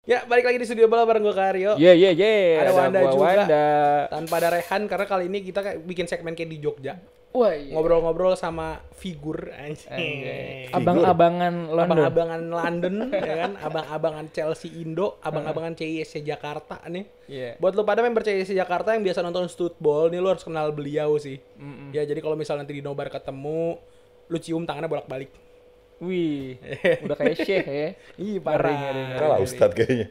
Ya, balik lagi di studio bola bareng gue Karyo. Ada Ada Wanda gua juga. Wanda. Tanpa ada Rehan karena kali ini kita kayak bikin segmen kayak di Jogja. Wah, iya. Ngobrol-ngobrol sama figur Anjay. Figur. Abang-abangan London. Abang-abangan London ya kan, abang-abangan Chelsea Indo, abang-abangan CIS Jakarta nih. Iya. Buat lu pada member CIS Jakarta yang biasa nonton Studball, nih lu harus kenal beliau sih. Ya jadi kalau misalnya nanti di nobar ketemu, lu cium tangannya bolak-balik. Wih, udah kayak Syekh ya. Ih parah. Ngeri. Kalah Ustadz kayaknya.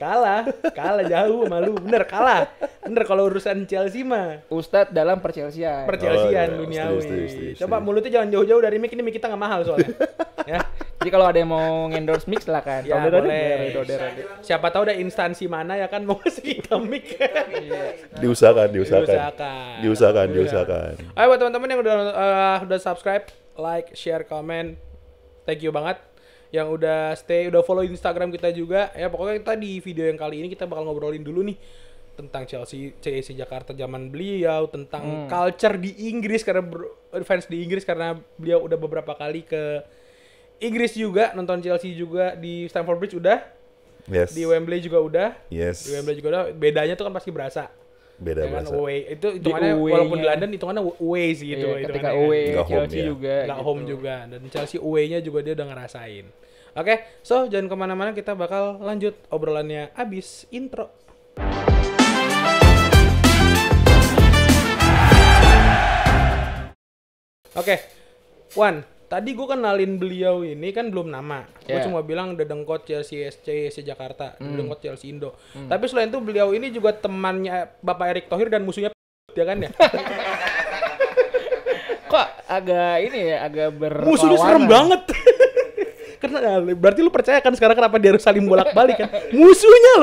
Kalah jauh malu. Bener kalah. Bener kalau urusan Chelsea mah. Ustadz dalam percelsian. Percelsian iya. duniawi. Setuju. Coba mulutnya jangan jauh-jauh dari mic, ini mic kita nggak mahal soalnya. Ya. Jadi kalau ada yang mau endorse mix silakan. Ya, Tolong boleh. Doder. Siapa tahu ada instansi mana ya kan mau kasih kita mic. Diusahakan. Diusahakan. Ayo buat teman-teman yang udah subscribe, like, share, comment. Thank you banget yang udah follow Instagram kita juga. Ya pokoknya kita di video yang kali ini kita bakal ngobrolin dulu nih tentang CSC Jakarta zaman beliau, tentang culture di Inggris karena fans di Inggris karena beliau udah beberapa kali ke Inggris juga, nonton Chelsea juga di Stamford Bridge udah. Yes. Di Wembley juga udah. Yes. Di Wembley juga udah. Bedanya tuh kan pasti berasa. Beda Ya kan, bahasa. away. Itu hitungannya away-nya. walaupun di London hitungannya away sih itu. Iya, ketika hitungannya. away Nggak home, Chelsea ya. juga. Nggak gitu. home juga, dan Chelsea away-nya juga dia udah ngerasain. Oke, so jangan kemana-mana, kita bakal lanjut obrolannya abis intro. Oke, Wan, tadi gue kenalin beliau ini kan belum nama. Gue Yeah. cuma bilang dedengkot Chelsea Jakarta, dedengkot Chelsea Indo. Tapi selain itu beliau ini juga temannya Bapak Erick Thohir dan musuhnya ya kan ya? Kok agak ini ya, agak berlawanan. Musuhnya serem banget. Karena berarti lu percaya kan sekarang kenapa dia harus saling bolak-balik kan? Musuhnya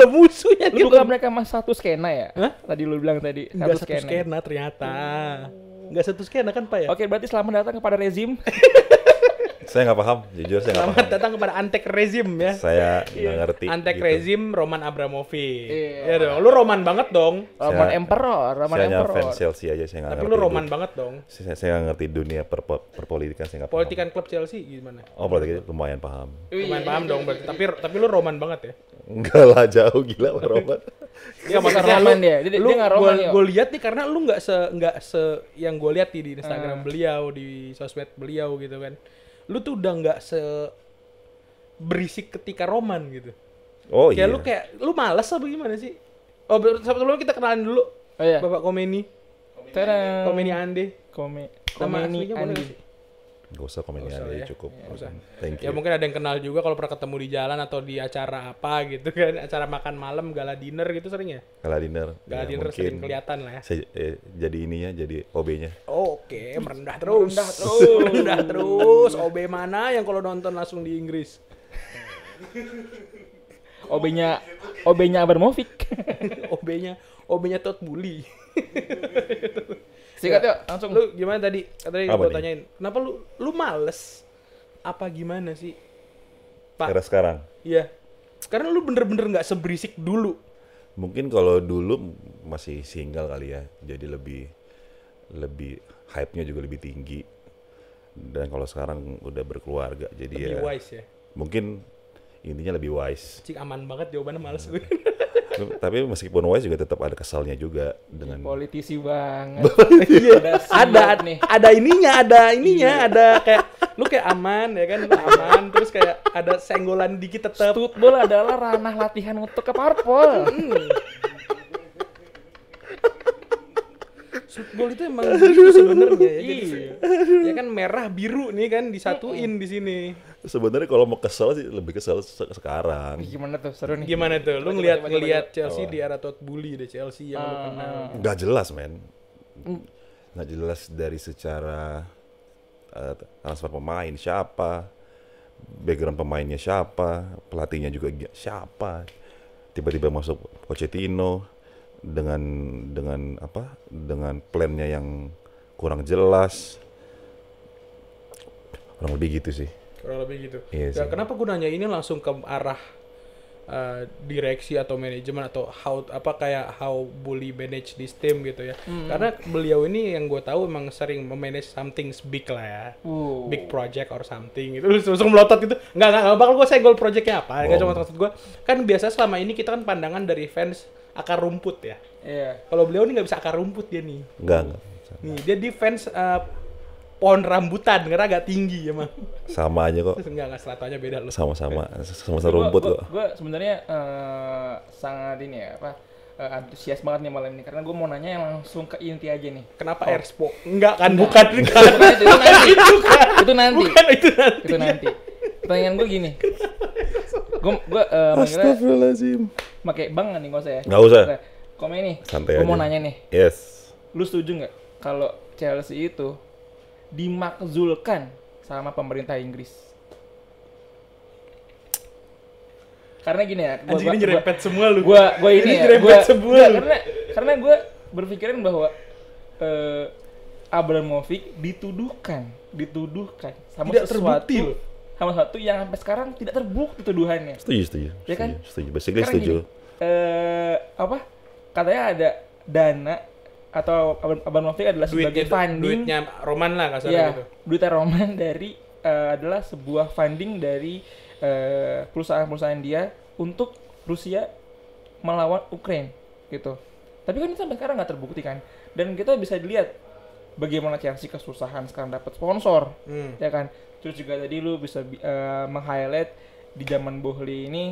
Lu gitu. bukan mereka mas satu skena ya? Hah? Tadi lu bilang tadi Enggak satu skena ternyata. Enggak satu skena kan Pak ya? Oke, berarti selamat datang kepada rezim. Saya nggak paham, jujur saya nggak Selamat paham. datang kepada Antek Rezim ya. Saya nggak ngerti. Antek gitu. Rezim Roman Abramovich. Iya. Ya dong, lu Roman banget dong. Roman Saya- Emperor, Saya hanya fans Chelsea aja, saya nggak Tapi ngerti. lu Roman banget dong. Saya nggak ngerti dunia perpolitikan, saya nggak paham. Politikan klub Chelsea gimana? Oh, politik lumayan paham. Lumayan paham dong berarti. Tapi lu Roman banget ya. Enggak lah, jauh gila Pak Roman. Iya bukan Roman dia. Dia nggak Roman ya. Gue lihat nih karena lu nggak se yang gue lihat di Instagram beliau, di sosmed beliau gitu kan. Lu tuh udah nggak berisik ketika Roman gitu. Oh Kayak iya. lu malas apa gimana sih? Oh, sebelumnya kita kenalan dulu. Oh iya. Bapak Komeni. Tadam. Komeni Ande. Komeni aslinya boleh Andi. nggak sih? Gak usah komen Nggak usah aja, ya. cukup. Nggak usah. Thank Ya you. mungkin ada yang kenal juga kalau pernah ketemu di jalan atau di acara apa gitu kan. Acara makan malam, gala dinner gitu sering ya? Gala dinner. Gala Ya, dinner mungkin sering kelihatan lah ya. Saya jadi ininya, jadi OB-nya. Oke, merendah terus. Merendah terus. OB mana yang kalau nonton langsung di Inggris? OB-nya Abramovich. OB-nya Todd Bully. Sikat yuk, langsung. Lu gimana tadi? Tadi Apa gua nih? tanyain. Kenapa lu males? Apa gimana sih? Pak. Karena sekarang. Iya. Karena lu bener-bener nggak seberisik dulu. Mungkin kalau dulu masih single kali ya, jadi lebih hype-nya juga lebih tinggi. Dan kalau sekarang udah berkeluarga, jadi Lebih ya wise ya. mungkin intinya lebih wise. Cik aman banget jawabannya, males gue. Tapi meskipun wise juga tetap ada kesalnya juga dengan Politisi banget. Iya. Ada nih. Ada ininya, ada kayak lu kayak aman ya kan, lu aman terus kayak ada senggolan dikit tetap. Football adalah ranah latihan untuk ke parpol. Football itu emang gitu sebenarnya ya. Jadi, Iya. ya kan merah biru nih kan disatuin di sini. sebenarnya kalau mau kesel sih lebih kesel sekarang. Gimana tuh, seru nih. Gimana tuh? Lu Coba. ngelihat Chelsea di era Todd Bully deh, Chelsea yang lu kenal. Nggak jelas men, nggak jelas dari secara transfer pemain siapa, background pemainnya siapa, pelatihnya juga siapa, tiba-tiba masuk Pochettino dengan plannya yang kurang jelas, kurang lebih gitu sih. Kurang lebih gitu. Iya Ya, sih. kenapa gue nanya ini langsung ke arah direksi atau manajemen atau how Bully manage this team gitu ya. Karena beliau ini yang gue tahu emang sering memanage something big lah ya. Big project or something gitu. Langsung melotot gitu. Enggak bakal gue senggol projectnya apa. Enggak cuma maksud gue. Kan biasa selama ini kita kan pandangan dari fans akar rumput ya. Iya. Kalau beliau ini nggak bisa akar rumput dia nih. Enggak. Nih dia defense pohon rambutan karena agak tinggi emang. Sama aja kok. Enggak stratonya beda loh. Sama rumput kok. Gue sebenarnya sangat ini ya antusias banget nih malam ini karena gue mau nanya yang langsung ke inti aja nih. Kenapa Airspo? Enggak kan, bukan. Itu nanti. Itu nanti. Pertanyaan gue gini. Gue Astagfirullahaladzim. pakai bang nih nggak usah ya? Nggak usah. Komen nih. Santai Gue aja. mau nanya nih. Yes. Lu setuju nggak kalau Chelsea itu dimakzulkan sama pemerintah Inggris? Karena gini ya, Anjing ini nyerempet semua lu. Gua ini ya, karena gue berpikiran bahwa Abramovich dituduhkan sama Tidak terbukti loh. sama sesuatu yang sampai sekarang tidak terbukti tuduhannya. Setuju. Ya kan? Setuju. Basically Sekarang setuju. Gini, katanya ada dana atau Abramovich adalah sebagai funding duitnya Roman lah kasarnya ya, gitu. duitnya Roman dari adalah sebuah funding dari perusahaan-perusahaan dia untuk Rusia melawan Ukraine gitu. Tapi kan itu sampai sekarang nggak terbukti kan. Dan kita bisa dilihat bagaimana Chelsea kesusahan sekarang dapat sponsor, ya kan. Terus juga tadi lu bisa meng-highlight di zaman Boehly ini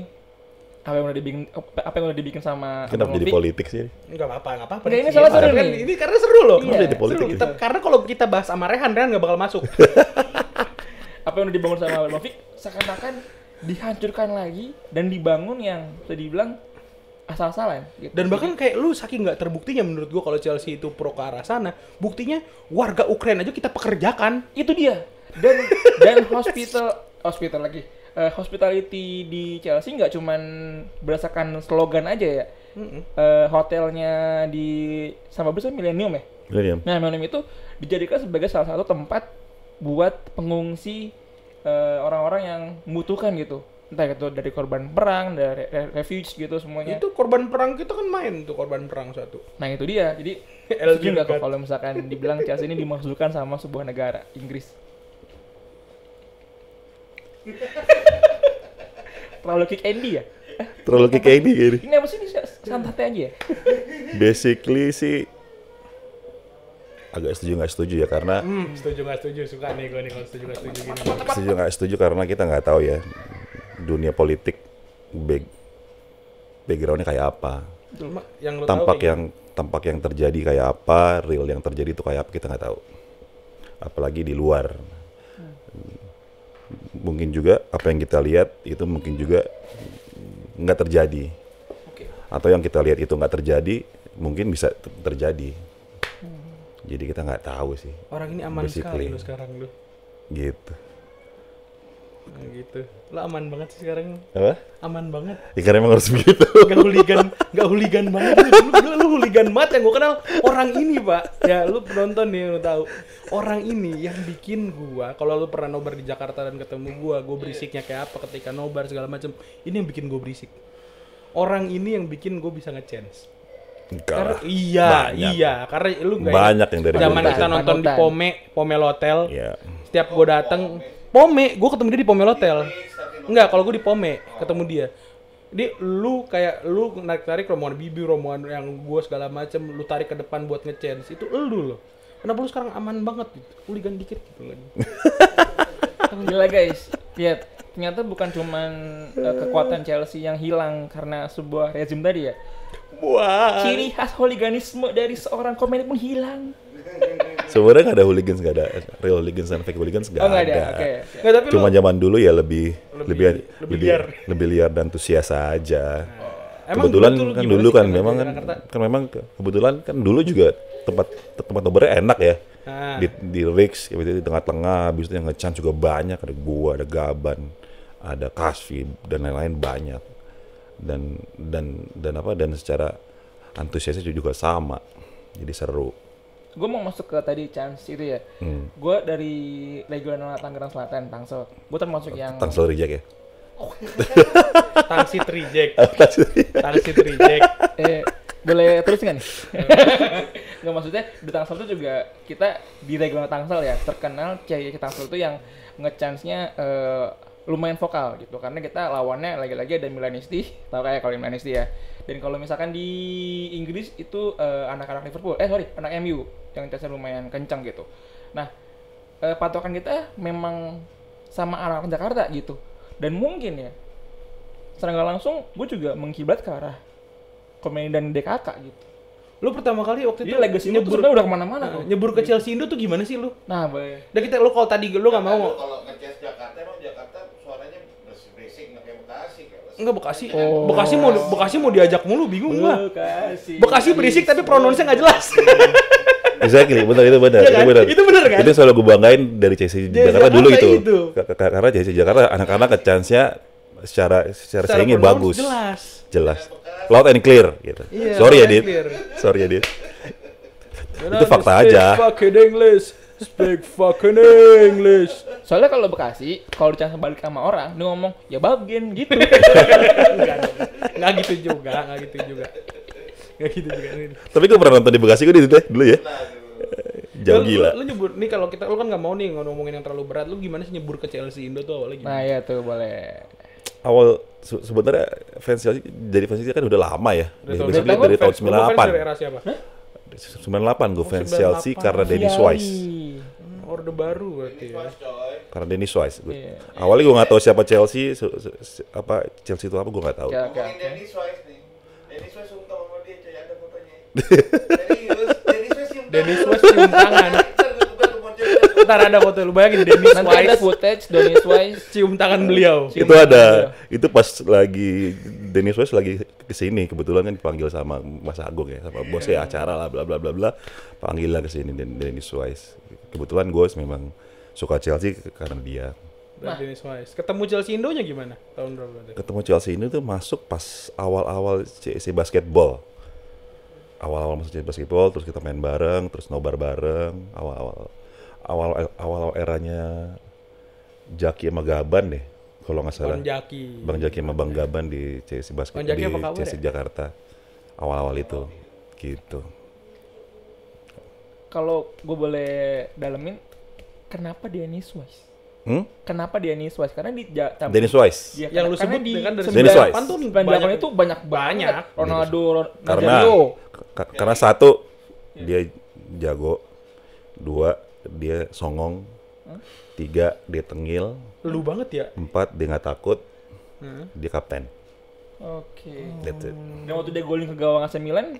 apa yang udah dibikin sama Kenapa jadi politik sih? Enggak apa-apa. Nggak, ini salah seru kan, nih. ini karena seru loh. Iya, jadi politik seru. gitu? Karena kalau kita bahas sama Rehan nggak bakal masuk. Apa yang udah dibangun sama Abramovich seakan-akan dihancurkan lagi dan dibangun yang bisa dibilang asal-asalan gitu. Dan bahkan kayak lu saking nggak terbuktinya menurut gua kalau Chelsea itu pro ke arah sana, buktinya warga Ukraina aja kita pekerjakan. Itu dia. Dan hospital lagi. Hospitality di Chelsea nggak cuman berdasarkan slogan aja ya. Hotelnya di sama besar Millennium ya. Nah, Millennium itu dijadikan sebagai salah satu tempat buat pengungsi orang-orang yang membutuhkan gitu. Entah itu dari korban perang, dari refuge gitu semuanya. Itu korban perang kita kan main tuh korban perang satu. Nah itu dia. Jadi setuju nggak kok kalau misalkan dibilang Chelsea ini dimaksudkan sama sebuah negara Inggris? Terlalu kick Andy ya? Terlalu kayak gini. Ini apa sih santai aja ya? Basically sih agak setuju nggak setuju ya karena Setuju nggak setuju, suka nih gue nih kalau setuju nggak setuju gini. setuju nggak setuju karena kita nggak tahu ya dunia politik backgroundnya kayak apa, Yang lu tampak yang terjadi kayak apa, real yang terjadi itu kayak apa kita nggak tahu, apalagi di luar. Mungkin juga apa yang kita lihat itu mungkin juga nggak terjadi, atau yang kita lihat itu nggak terjadi mungkin bisa terjadi. Jadi kita nggak tahu sih. Orang ini aman sekali lu sekarang lu. Gitu. Nah, gitu. Lu aman banget sih sekarang. Apa? Aman banget. Ya karena emang harus begitu. Gak huligan banget. Lu huligan banget yang gue kenal orang ini, Pak. Ya lu penonton nih lu tahu. Orang ini yang bikin gua, kalau lu pernah nobar di Jakarta dan ketemu gua berisiknya kayak apa ketika nobar segala macam. Ini yang bikin gua berisik. Orang ini yang bikin gua bisa nge-chance. Karena iya, karena lu nggak banyak yang dari zaman kita nonton di Pomel Hotel. Yeah. Setiap gue datang, gue ketemu dia di Pomel Hotel. Enggak, kalau gue di Pome ketemu dia. Lu narik rombongan bibir, rombongan yang gue segala macem, lu tarik ke depan buat nge-chance. Itu lu loh. Kenapa lu sekarang aman banget gitu? Hooligan dikit gitu lagi. Gila guys, lihat. Ternyata bukan cuman kekuatan Chelsea yang hilang karena sebuah rezim tadi ya. Wah. Ciri khas hooliganisme dari seorang pemain pun hilang. Sebenarnya nggak ada hooligans, nggak ada real hooligans dan fake hooligans nggak ada. Okay. Nggak, tapi Cuma zaman dulu ya lebih liar. dan antusias aja. Emang Kebetulan kan gimana dulu sih kan karena memang di kan Jakarta? memang kebetulan kan dulu juga tempat nobarnya enak ya. Nah. Di Rix di tengah-tengah, habis itu yang nge-chance juga banyak, ada gua, ada Gaban, ada Kasvi dan lain-lain banyak. Dan secara antusiasnya juga sama. Jadi seru. Gue mau masuk ke tadi chance itu ya. Gue dari Regional Tangerang Selatan, Tangsel. Gue termasuk yang Tangsel reject ya? Tangsit reject. Tangsit reject. Boleh terus nggak nih? Nggak, maksudnya di Tangsel itu juga kita di regional Tangsel ya terkenal CYC Tangsel itu yang nge-chance-nya lumayan vokal gitu, karena kita lawannya lagi-lagi ada Milanisti, tahu kayak kalau Milanisti ya. Dan kalau misalkan di Inggris itu anak-anak Liverpool, anak MU yang chance-nya lumayan kencang gitu. Nah, patokan kita memang sama anak Jakarta gitu. Dan mungkin ya secara nggak langsung gue juga mengkiblat ke arah Komeni dan DKK gitu. Lu pertama kali waktu itu legacy nyebur udah kemana-mana tuh. Nyebur ke Chelsea Indo tuh gimana sih lu? Nah, boleh. Dan kita lu kalau tadi lu nggak mau. Kalau nge-chase Jakarta emang Jakarta suaranya berisik nggak kayak Bekasi kayak. Enggak, Bekasi. Oh. Bekasi mau diajak mulu, bingung gua. Bekasi berisik tapi pronounce-nya nggak jelas. Exactly, benar itu benar. Ya kan? Itu benar kan? Itu selalu gue banggain dari CC Jakarta dulu itu. Karena CC Jakarta anak-anak ke-chance-nya secara saingnya bagus. Jelas. Loud and clear gitu. Yeah, Sorry ya Dit. Itu fakta aja. Speak fucking English. Soalnya kalau Bekasi, kalau dicari balik sama orang, dia ngomong ya bagian gitu. Nggak gitu juga. Tapi gue pernah nonton di Bekasi gue dulu ya. Jauh gila. Lu nyebur nih, kalau lu kan nggak mau nih ngomongin yang terlalu berat. Lu gimana sih nyebur ke Chelsea Indo tuh awalnya gimana? Nah ya tuh boleh. Awal sebenarnya fans Chelsea jadi fans Chelsea kan udah lama ya. Dari tahun 98. Dari era siapa? 98 gue fans Chelsea karena Dennis Wise. Orde baru berarti ya. Karena Dennis Wise. Awalnya gue nggak tahu siapa Chelsea, Chelsea itu apa gue nggak tahu. Ngomongin Dennis Wise nih. Dennis Wise sumpah sama dia, coy, ada fotonya. Dennis Wise cium tangan. Ntar ada foto, lu bayangin Dennis Wise. Nanti ada footage Dennis Wise cium tangan beliau. Itu pas lagi Dennis Wise lagi kesini, kebetulan kan dipanggil sama Mas Agung ya, sama bosnya acara lah, bla bla bla bla, panggilan kesini Dennis Wise. Kebetulan gue memang suka Chelsea karena dia. Dennis Wise. Ketemu Chelsea Indonya gimana? Tahun berapa berarti? Ketemu Chelsea Indo tuh masuk pas awal-awal CSC basketball. Awal-awal masuk CSC basketball, terus kita main bareng, terus nobar bareng. Awal eranya Jaki sama Gaban deh, kalau nggak salah. Bang Jaki sama Bang Gaban di CSC basket di CSC Jakarta. Awal-awal itu, gitu. Kalau gue boleh dalemin, kenapa Dennis Wise? Kenapa Dennis Wise? Karena di Dennis Wise. Ya, yang lu sebut kan dari Dennis Wise. 98 itu banyak. Ronaldo, karena satu dia jago, dua dia songong, tiga dia tengil, lu banget ya. Empat dia nggak takut, dia kapten. Oke. That's it. Dan waktu dia golin ke gawang AC Milan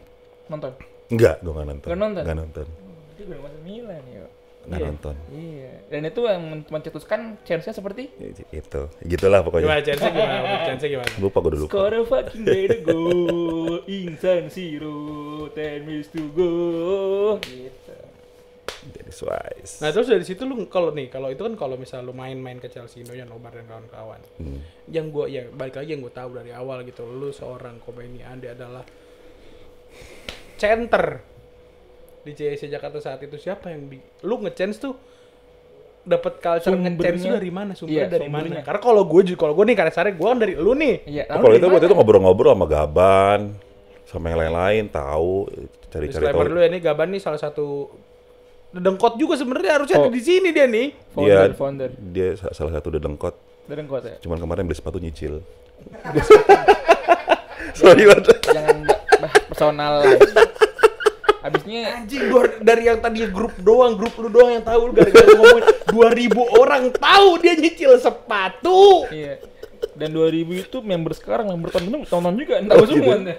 nonton? Enggak, gue nggak nonton. Nggak nonton. Dia golin AC Milan ya. Nggak nonton. Iya. Dan itu yang mencetuskan chance-nya seperti itu. Gitulah pokoknya. Chance-nya gimana? Lupa gue dulu. Score a fucking way to go in San Siro, 10 minutes to go. Gitu. Dennis Wise. Nah terus dari situ lu kalau itu kan kalau misal lu main ke Chelsea Indo yang nobar dan kawan-kawan. Yang gue balik lagi yang gue tahu dari awal gitu, lu seorang Komeni Ande adalah center di CSC Jakarta saat itu. Siapa yang lu nge-chance tuh dapat culture nge-chance dari mana? Sumbernya dari mana? Karena kalau gue nih karena gue kan dari lu nih. Iya. Kalau itu waktu itu ngobrol-ngobrol sama Gaban, sama yang lain-lain, tahu cari-cari tahu. Dulu ya nih, Gaban nih salah satu dedengkot juga sebenarnya, harusnya ada di sini dia nih. Founder. Dia salah satu dedengkot. Dedengkot ya. Cuman kemarin beli sepatu nyicil. Sorry banget. Jangan bahas personal. Habisnya anjing, dari yang tadi grup lu doang yang tahu, lu gara-gara ngomongin 2.000 orang tahu dia nyicil sepatu. Iya. Dan 2.000 itu member sekarang, member tonton juga, tahu semua.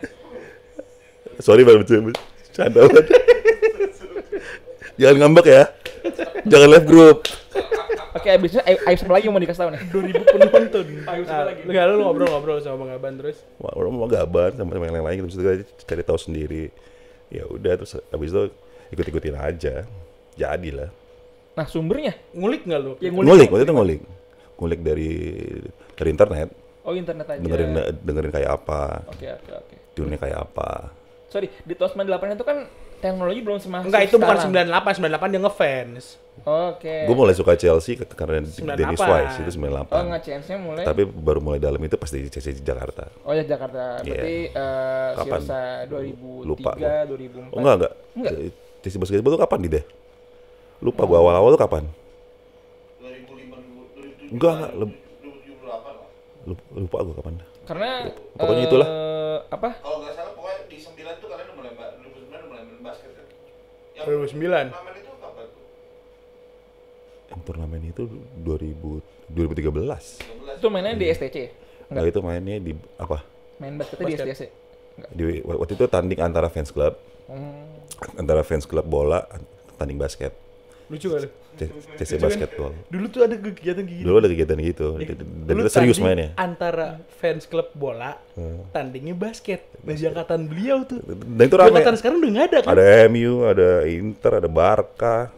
Sorry banget, canda banget. Jangan ngambek ya. Jangan live group. Oke, abisnya aib siapa lagi mau dikasih tahu nih? 2.000 penonton. Aib siapa lagi? Lu ngobrol sama Bang Gaban terus. Ngobrol sama Gaban sama yang lain-lain gitu, terus cari tahu sendiri. Ya udah, terus abis itu ikut-ikutin aja. Jadilah. Nah, sumbernya ngulik nggak lu? Ya, ngulik ngulik dari internet. Oh, internet aja. Dengerin kayak apa. Oke. Tune-nya kayak apa. Sorry, di tahun 98 itu kan teknologi belum semasif. Enggak, itu bukan sekarang. 98 dia ngefans. Oke. Gue mulai suka Chelsea karena 98. Dennis Wise itu 98. Oh, nge-chance-nya mulai. Tapi baru mulai dalam itu pas di CC Jakarta. Oh ya Jakarta. Berarti Kapan? Sirsa 2003, Lupa gua. 2004. Oh enggak. CC Basketball itu kapan di deh? Lupa gua awal-awal tuh kapan? 2005, 2007. Enggak. 2007 lah. Lupa gua kapan. Karena Pokoknya itulah. Apa? Kalau nggak salah pokoknya di 9 tuh kalian udah mulai 2009 udah mulai main basket kan. 2009. Turnamen itu kapan tuh? Yang turnamen itu 2013. Itu mainnya di STC ya? Nah, itu mainnya di apa? Main basketnya di STC? Enggak. Waktu itu tanding antara fans club, antara fans club bola, tanding basket. Lucu kali. CC Basketball. Dulu tuh ada kegiatan gitu. Dulu ada kegiatan gitu. Dan Lu itu serius tanding mainnya. Antara fans klub bola, tandingnya basket. Nah, angkatan beliau tuh. Dan itu rame. Angkatan sekarang udah nggak ada kan? Ada MU, ada Inter, ada Barca.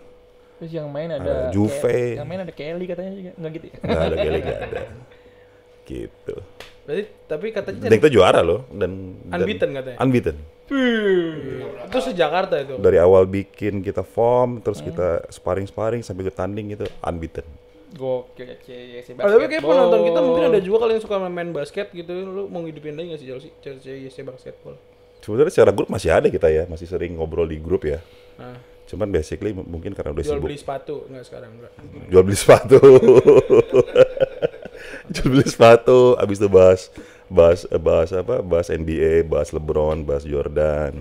Terus yang main Ada Juve. Yang main ada Kelly katanya juga. Enggak gitu ya? Nggak ada Gele, nggak ada. Gitu. Berarti tapi katanya Dan kita juara loh. Dan unbeaten katanya. Unbeaten. Itu se-Jakarta itu. Dari awal bikin kita form, terus kita sparring sampai ke tanding itu unbeaten. Gokil ya CC Oh, tapi kayak penonton kita mungkin ada basketball. juga kali yang suka main basket gitu. Lu mau ngidupin lagi nggak sih Chelsea basketball? Sebenarnya secara grup masih ada kita ya, masih sering ngobrol di grup ya. Nah, Cuman basically mungkin karena udah jual sibuk. beli sepatu nggak sekarang enggak. Jual beli sepatu. Jual beli sepatu, abis itu bahas NBA, bahas LeBron, bahas Jordan,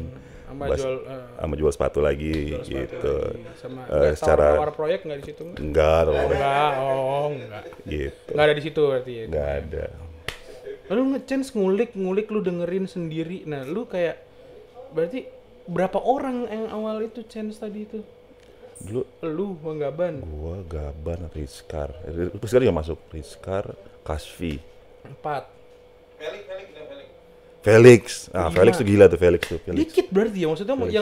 sama jual sepatu lagi gitu. Sama Secara tawar proyek nggak di situ? enggak loh, Enggak. gitu. Nggak ada di situ berarti ya. Enggak ada. Lu nge-chance ngulik lu dengerin sendiri. Nah, lu kayak berarti berapa orang yang awal itu chance tadi itu? Dulu Lu, Bang Gaban. gua Gaban, Rizkar. Rizkar juga masuk. Rizkar, Kasvi, 4. Felix. Ah, Felix tuh gila tuh Felix. Dikit berarti ya, maksudnya Felix,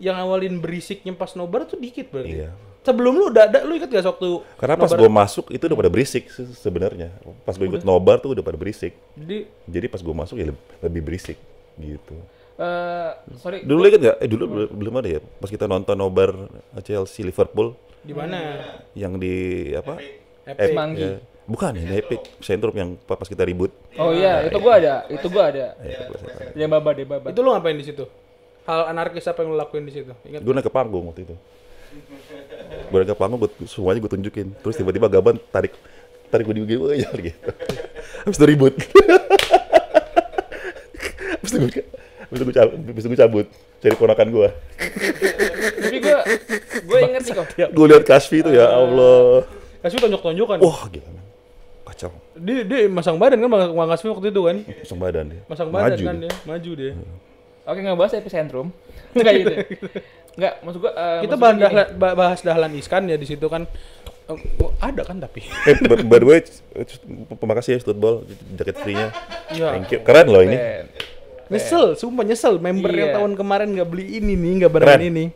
yang awalin berisiknya pas nobar tuh dikit berarti. Iya. Sebelum lu udah ada, lu ingat gak waktu Karena pas gua masuk itu udah pada berisik sebenarnya. Pas gua ikut nobar tuh udah pada berisik. Jadi pas gua masuk ya lebih berisik gitu. Sorry. Dulu inget nggak? Dulu belum ada ya. Pas kita nonton nobar Chelsea Liverpool di mana? yang di apa? Epic. Semanggi. Ya. Bukan ya, Epic Centrum yang pas kita ribut. Oh iya, itu gua ada. Ya, Dia baba. Itu lu ngapain di situ? Hal anarkis apa yang lu lakuin di situ? Ingat? gue naik ke panggung waktu itu. Gue naik ke panggung, semuanya gue tunjukin. Terus tiba-tiba Gaban tarik gue di gitu. Habis itu ribut. Habis itu gue cabut cari ponakan gue. Tapi gue inget sih kok. Gue lihat Kasvi itu ya Allah. Kasih tonjok-tonjokan. Wah gila man. Kacau. Dia masang badan kan Bang Kasih waktu itu kan? Masang badan dia. Masang badan Maju kan dia, maju dia. Oke, ngebahas epicentrum. Enggak gitu. Ya? Enggak, maksud gua Kita bahas Dahlan Iskan ya di situ kan. Ada kan tapi. By the way, terima kasih ya Studball jaket free-nya. Iya. Thank you. Keren loh ini. Nyesel, sumpah nyesel member yang Iya. tahun kemarin nggak beli ini nih, nggak barang ini.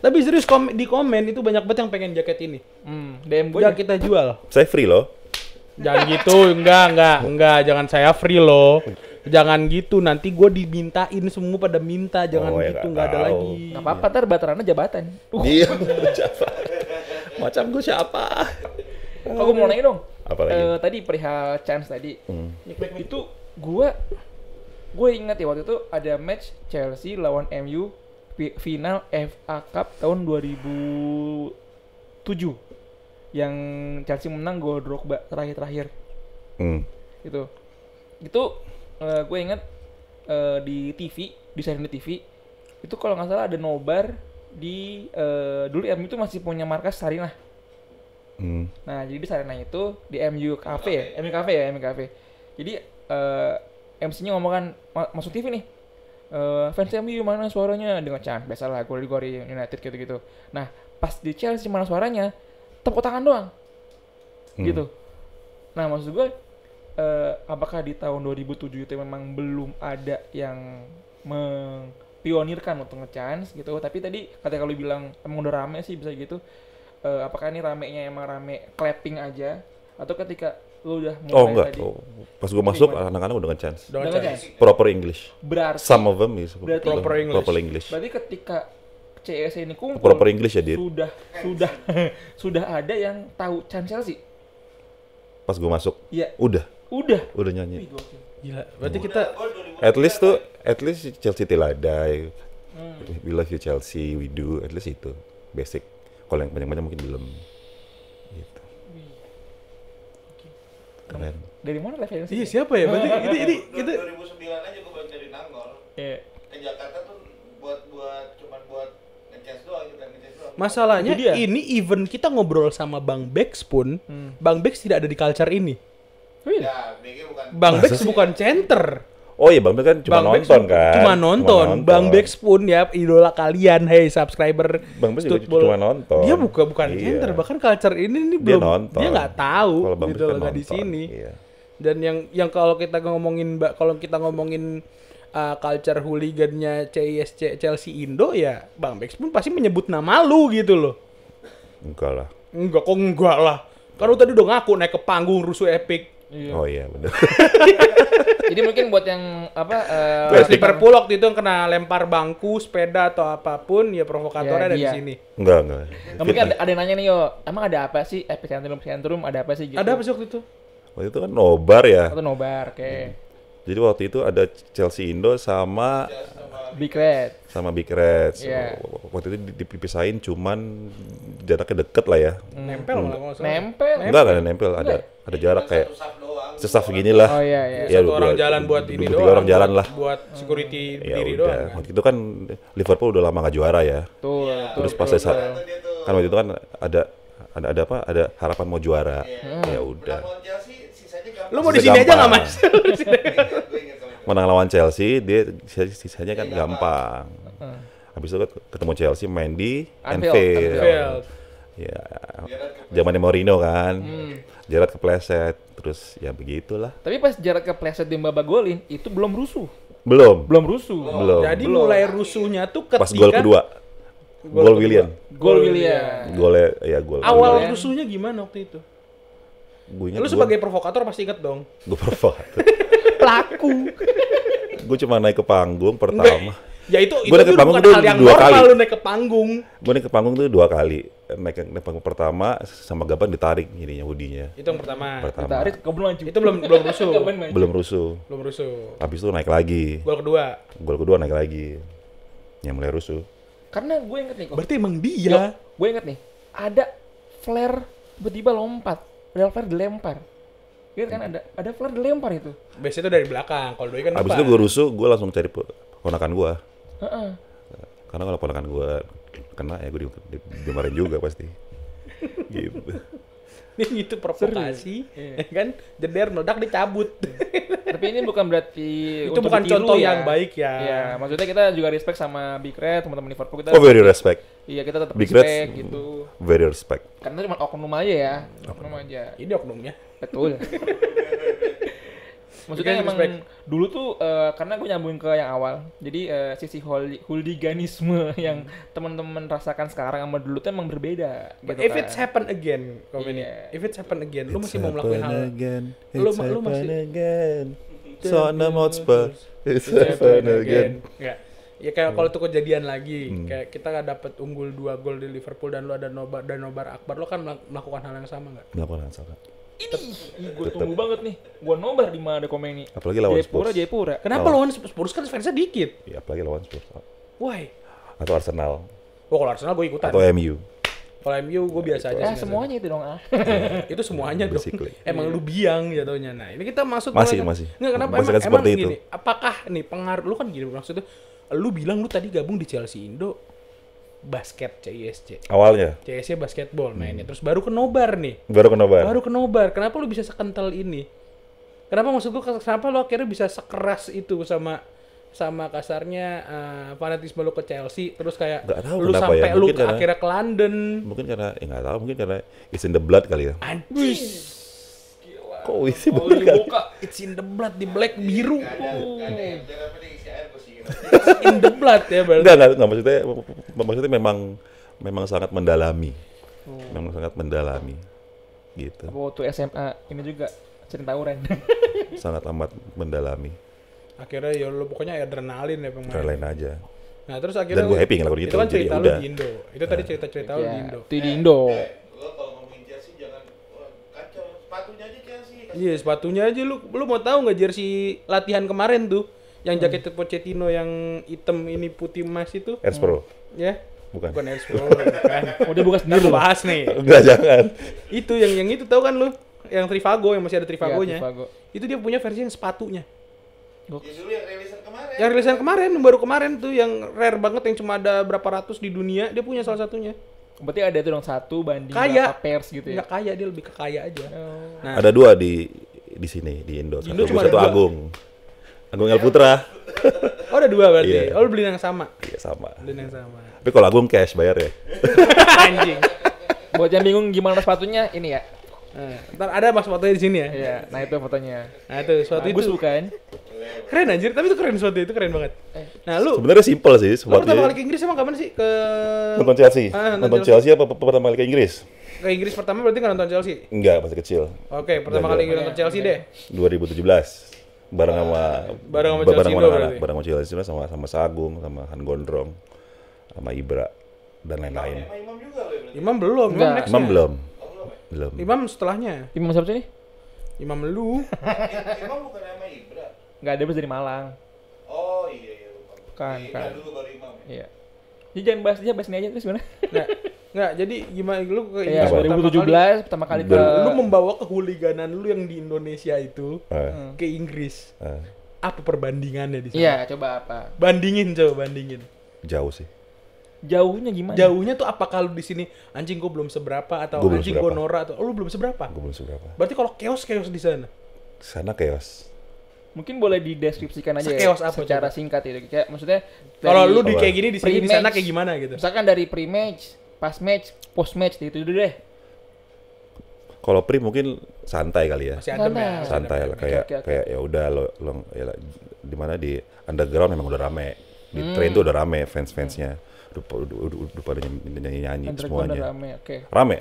Tapi serius di komen itu banyak banget yang pengen jaket ini. DM gue Udah kita jual. Saya free loh. Jangan gitu, enggak, jangan saya free loh. Jangan gitu, nanti gue dimintain semua pada minta, jangan Oh, ya gitu, nggak nggak ada tahu. lagi. Nggak apa-apa, ntar baterannya jabatan. Iya, siapa? Macam gue siapa? Oh, gue mau nanya dong. Apa lagi? Tadi perihal chance tadi. Itu gue ingat ya waktu itu ada match Chelsea lawan MU final FA Cup tahun 2007 yang Chelsea menang gol Drogba terakhir itu gue ingat di TV di Sarinah TV itu kalau nggak salah ada nobar di dulu MU itu masih punya markas Sarinah. Nah jadi di Sarinah itu di MU Cafe. Jadi MC-nya ngomong kan masuk TV nih, fans MU mana suaranya dengan Chan, biasalah gori United gitu-gitu. Nah pas di Chelsea mana suaranya, tepuk tangan doang, gitu. Nah maksud gue, apakah di tahun 2007 itu memang belum ada yang mempionirkan untuk nge-chance gitu? Tapi tadi ketika lu bilang emang udah rame sih bisa gitu. Apakah ini ramenya emang rame clapping aja, atau ketika lu udah mulai Oh enggak, tadi? pas gue masuk anak-anak udah nge-chance. Dengan Dengan chance. Proper English. Berarti Some of them is Berarti- Proper English. berarti ketika CES ini kumpul Proper English ya, Dit. sudah sudah ada yang tahu Chan Chelsea. Pas gue masuk, Iya, udah udah. nyanyi. Wih, gokil. Gila, berarti kita At least Chelsea till I die. We love you Chelsea, we do. At least itu basic. Kalau yang banyak-banyak mungkin belum. Gitu. Keren. Dari mana referensi? Iya, siapa ya? Berarti ini kita 2009 aja gue baru dari Nangor Iya. ke Jakarta tuh cuman buat ngecas doang, kita ngecas doang. masalahnya Itu dia. ini even kita ngobrol sama Bang Bex pun, Bang Bex tidak ada di culture ini. Wih, Ya, BG bukan. Bang Masa Bex sih? bukan center. Oh iya, Bang Bex kan cuma Bang Bex nonton kan. Cuma nonton. Bang Bex pun ya idola kalian, hey subscriber. Bang Bex juga Football. cuma nonton. Dia bukan Iya. center, bahkan culture ini Dia belum nonton. dia nggak tahu Kalau Bang gitu Bex loh, kan nggak di nonton. sini. Iya. Dan yang kalau kita ngomongin culture hooligannya Chelsea Indo ya Bang Bex pun pasti menyebut nama lu gitu loh. Enggak lah. Enggak lah. Kan lu tadi udah ngaku naik ke panggung rusuh epic. iya. Oh iya, benar. Jadi mungkin buat yang apa Terus Liverpool waktu itu yang kena lempar bangku, sepeda atau apapun ya provokatornya Ya, ada di dia. sini. Enggak. Nah, mungkin ada yang nanya nih, yo, emang ada apa sih epicentrum ada apa sih gitu? Ada apa sih waktu itu? Waktu itu kan nobar ya. Atau nobar kayak Jadi waktu itu ada Chelsea Indo sama Big Red. Big Reds. Iya. Waktu itu dipisahin cuman jaraknya deket lah ya. Nempel malah kalau nggak salah. Nempel. Enggak ada nempel, ada jarak kayak Satu saf doang. sesaf gini lah. Oh iya iya. Ya, Satu orang jalan buat ini tiga doang. orang jalan lah. Buat security Ya berdiri udah. doang. Kan? Waktu itu kan Liverpool udah lama gak juara ya. Tuh. Terus pas kan waktu itu kan ada apa? Ada harapan mau juara. Ya udah. Lawan Chelsea sisanya gampang. Lu mau di sini aja nggak Gampang. mas? Gue inget sama itu. Menang lawan Chelsea, dia sisanya kan gampang. Habis itu ketemu Chelsea main di Anfield. Anfield. Ya, zamannya Mourinho kan. Gerrard kepleset, terus ya begitulah. Tapi pas jarak kepleset di Mbaba golin itu belum rusuh. Belum. Belum. Jadi mulai rusuhnya tuh ketika Pas gol kedua. Gol William. Gol William. Golnya ya gol. Awal William. rusuhnya gimana waktu itu? Gue ingat Lu sebagai provokator pasti inget dong. gue provokator. Pelaku. Gue cuma naik ke panggung pertama. Ya itu Gua naik ke tuh panggung bukan tuh hal yang 2 normal kali. lu naik ke panggung. Gue naik ke panggung tuh 2 kali. Naik panggung pertama sama Gaban ditarik ininya hoodie-nya. Itu yang pertama. Pertama. Ditarik kebun maju. Itu belum rusuh. Kebun maju. Belum rusuh. Belum rusuh. Habis itu naik lagi. Gol kedua. Gol kedua naik lagi. Yang mulai rusuh. Karena gue inget nih kok. Berarti emang dia. Gue inget nih. Ada flare tiba-tiba lompat. Padahal flare dilempar. Iya kan ada flare dilempar itu. Biasanya itu dari belakang. Kalau doi kan Habis depan. itu gue rusuh, gue langsung cari ponakan gue. Heeh. Karena kalau ponakan gue kena ya gue dimarahin juga pasti. Gitu. Ini itu provokasi, ya kan? Jeder meledak dicabut. Tapi ini bukan berarti Itu untuk bukan ditiru contoh ya. yang baik ya. Iya, maksudnya kita juga respect sama Big Red, teman-teman Liverpool kita. Oh, very respect. Iya, kita tetap Big respect Reds. gitu. Very respect. Karena cuma oknum aja ya. Oknum aja. Ini oknumnya. Betul. Maksudnya Big emang respect. dulu tuh karena gue nyambungin ke yang awal. Jadi sisi hooliganisme yang teman-teman rasakan sekarang sama dulu tuh emang berbeda But gitu if kan. it's happen again, Komeni. Iya. If it's happen again, lu It's masih mau melakuin happen hal. again. Lu- It's lu happen masih- again. Tottenham Hotspur. It's happen again. Enggak. Ya kayak kalau itu kejadian lagi, kayak kita nggak dapet unggul 2 gol di Liverpool dan lu ada nobar akbar, lu kan melakukan hal yang sama nggak? Melakukan hal salah. Ih, gue tunggu banget nih. Gue nobar di mana Komeni. Apalagi lawan Spurs. Jayapura. Kenapa lawan Spurs kan fansnya dikit? Ya, apalagi lawan Spurs. Why? Atau Arsenal. Oh kalau Arsenal gue ikutan. Atau MU. Kalau MU gue biasa aja. sih, Semuanya itu dong ah. itu semuanya dong. Basically. Emang lu biang jatuhnya. Nah, ini kita maksud Masih. Nggak, kenapa Masih kan emang seperti itu. gini, apakah nih pengaruh lu kan gini maksudnya lu bilang lu tadi gabung di Chelsea Indo basket CISC. Awalnya CISC basketball mainnya. Terus baru ke nobar nih. baru ke nobar. Baru ke nobar. Kenapa lu bisa sekental ini? Kenapa maksud gua kenapa lu akhirnya bisa sekeras itu sama kasarnya fanatisme lu ke Chelsea terus kayak Nggak tahu lu kenapa sampai ya, lu mungkin karena- akhirnya ke London. Mungkin karena nggak tahu, mungkin karena it's in the blood kali ya. Anjing. Kok isi Kalau bener kali? dibuka It's in the blood di black biru. Jangan apa nih isi air gue sih. It's in the blood ya berarti. Enggak, maksudnya memang sangat mendalami. Memang sangat mendalami. Gitu. waktu SMA ini juga sering tawuran. Sangat amat mendalami. Akhirnya ya lu pokoknya adrenalin ya pemain. Lain aja. Nah terus akhirnya Dan gue happy ngelakuin itu gitu. kan Jadi cerita ya lu udah. di Indo. Itu tadi cerita-cerita lu di Indo. Itu di Indo. Lo kalau ngomongin jersey jangan wah, kacau. Sepatunya aja Chelsea. Iya sepatunya aja lu mau tahu nggak jersey latihan kemarin tuh yang jaket Pochettino yang hitam ini putih emas itu? Airs Pro. Ya. Bukan. Bukan Airs Pro, bukan. Oh dia buka sendiri Ntar loh. bahas nih. Enggak, jangan. Itu yang itu tahu kan lu? Yang Trivago yang masih ada Trivagonya. Iya, Trivago. Itu dia punya versi yang sepatunya. Ya dulu yang rilisan kemarin. Yang rilisan kemarin, baru kemarin tuh yang rare banget yang cuma ada berapa ratus di dunia, dia punya salah satunya. Berarti ada tuh dong 1 banding Kaya. berapa pairs gitu ya. Enggak kaya, dia lebih ke kaya aja. Oh. Nah, Ada 2 di sini di Indo. Di Indo cuma Satu ada 2. Agung. Agung El Putra. oh ada 2 berarti. Iya. Oh lu beli yang sama. Iya sama. Beli yang sama. Tapi kalau Agung cash bayar ya. Anjing. Buat yang bingung gimana sepatunya, ini ya. Nah, ntar ada mas fotonya di sini ya. Iya, nah itu fotonya. Nah itu sepatu Bagus itu bukan? keren anjir, tapi itu keren sepatu itu keren banget. Nah lu Sebenarnya simpel sih lu pertama sepatunya. kali ke Inggris emang kapan sih ke Nonton Chelsea. nonton Nonton Chelsea apa pertama kali ke Inggris? ke Inggris pertama berarti nggak nonton Chelsea? Enggak, masih kecil. Oke, pertama Udah, kali udah. nonton Chelsea deh. 2017. Bareng sama Chelsea Indo anak-anak, berarti. bareng sama Chelsea sama Sagung, sama Han Gondrong, sama Ibra dan lain-lain. Sama Imam juga lo ya berarti. Imam belum, Imam Enggak. next Imam belum. Belum. Imam setelahnya. Imam siapa sih ini? Imam lu. Imam bukan nama Ibra. Enggak ada bos dari Malang. Oh iya lupa. Kan, Ibra kan. dulu baru Imam ya. Iya. Jadi jangan bahas dia, bahas ini aja terus gimana? Nggak, jadi gimana lu ke Iya, Inggris 2017 pertama kali ke lu membawa kehuliganan lu yang di Indonesia itu ke Inggris. Eh, Apa perbandingannya di sana? Iya, coba apa? Bandingin. jauh sih. Jauhnya gimana? Jauhnya tuh apa kalau di sini anjing gua belum seberapa atau Gua belum anjing seberapa. gua norak atau lu belum seberapa? Gue belum seberapa. Berarti kalau chaos di sana. Sana chaos. Mungkin boleh dideskripsikan aja Sekeos ya, apa secara coba? singkat ya. Kayak maksudnya Kalau dari- lu di Apa? kayak gini di sini di sana Pre-match. kayak gimana gitu. misalkan dari pre-match, pas match, post match itu dulu deh. Kalau Pri mungkin santai kali ya. Masih adem ya. masih Santai adem lah ya. kayak Oke, oke. kayak ya udah lo ya, di mana di underground memang udah rame. Di train tuh udah rame fans-fansnya. Udah pada nyanyi Underground semuanya. udah rame, oke. Rame.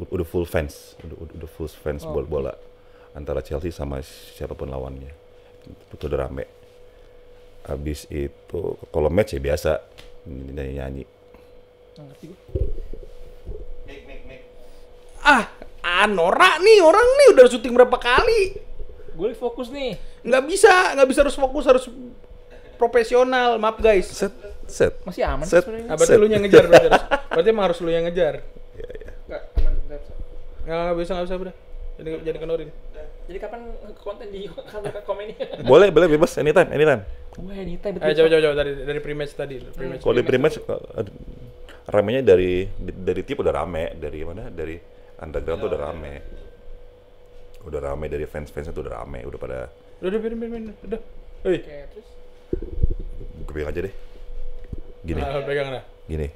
Udah full fans. Udah full fans bola antara Chelsea sama siapapun lawannya. Itu udah rame. Habis itu kalau match ya biasa nyanyi. Nggak ngerti gue. Mik. Norak nih orang nih udah syuting berapa kali. Gue lagi fokus nih. Nggak bisa harus fokus, harus profesional. Maaf guys. Set. Masih aman Set. sebenarnya. Nah, berarti lu yang ngejar berarti emang harus lu yang ngejar. Enggak, aman bentar. Nggak bisa udah. Jadi kenorin. Jadi kapan konten di komen ini? Boleh bebas anytime. Wah, ini teh betul. Ayo coba dari pre-match tadi. Pre-match. Kalau di pre-match ramenya dari tip udah rame, dari mana? Dari underground tuh udah rame. Udah rame dari fans-fansnya tuh udah rame, udah pada Udah biarin. Udah. Hei. Oke, terus gue pegang aja deh. Gini, Nah, pegang dah. gini.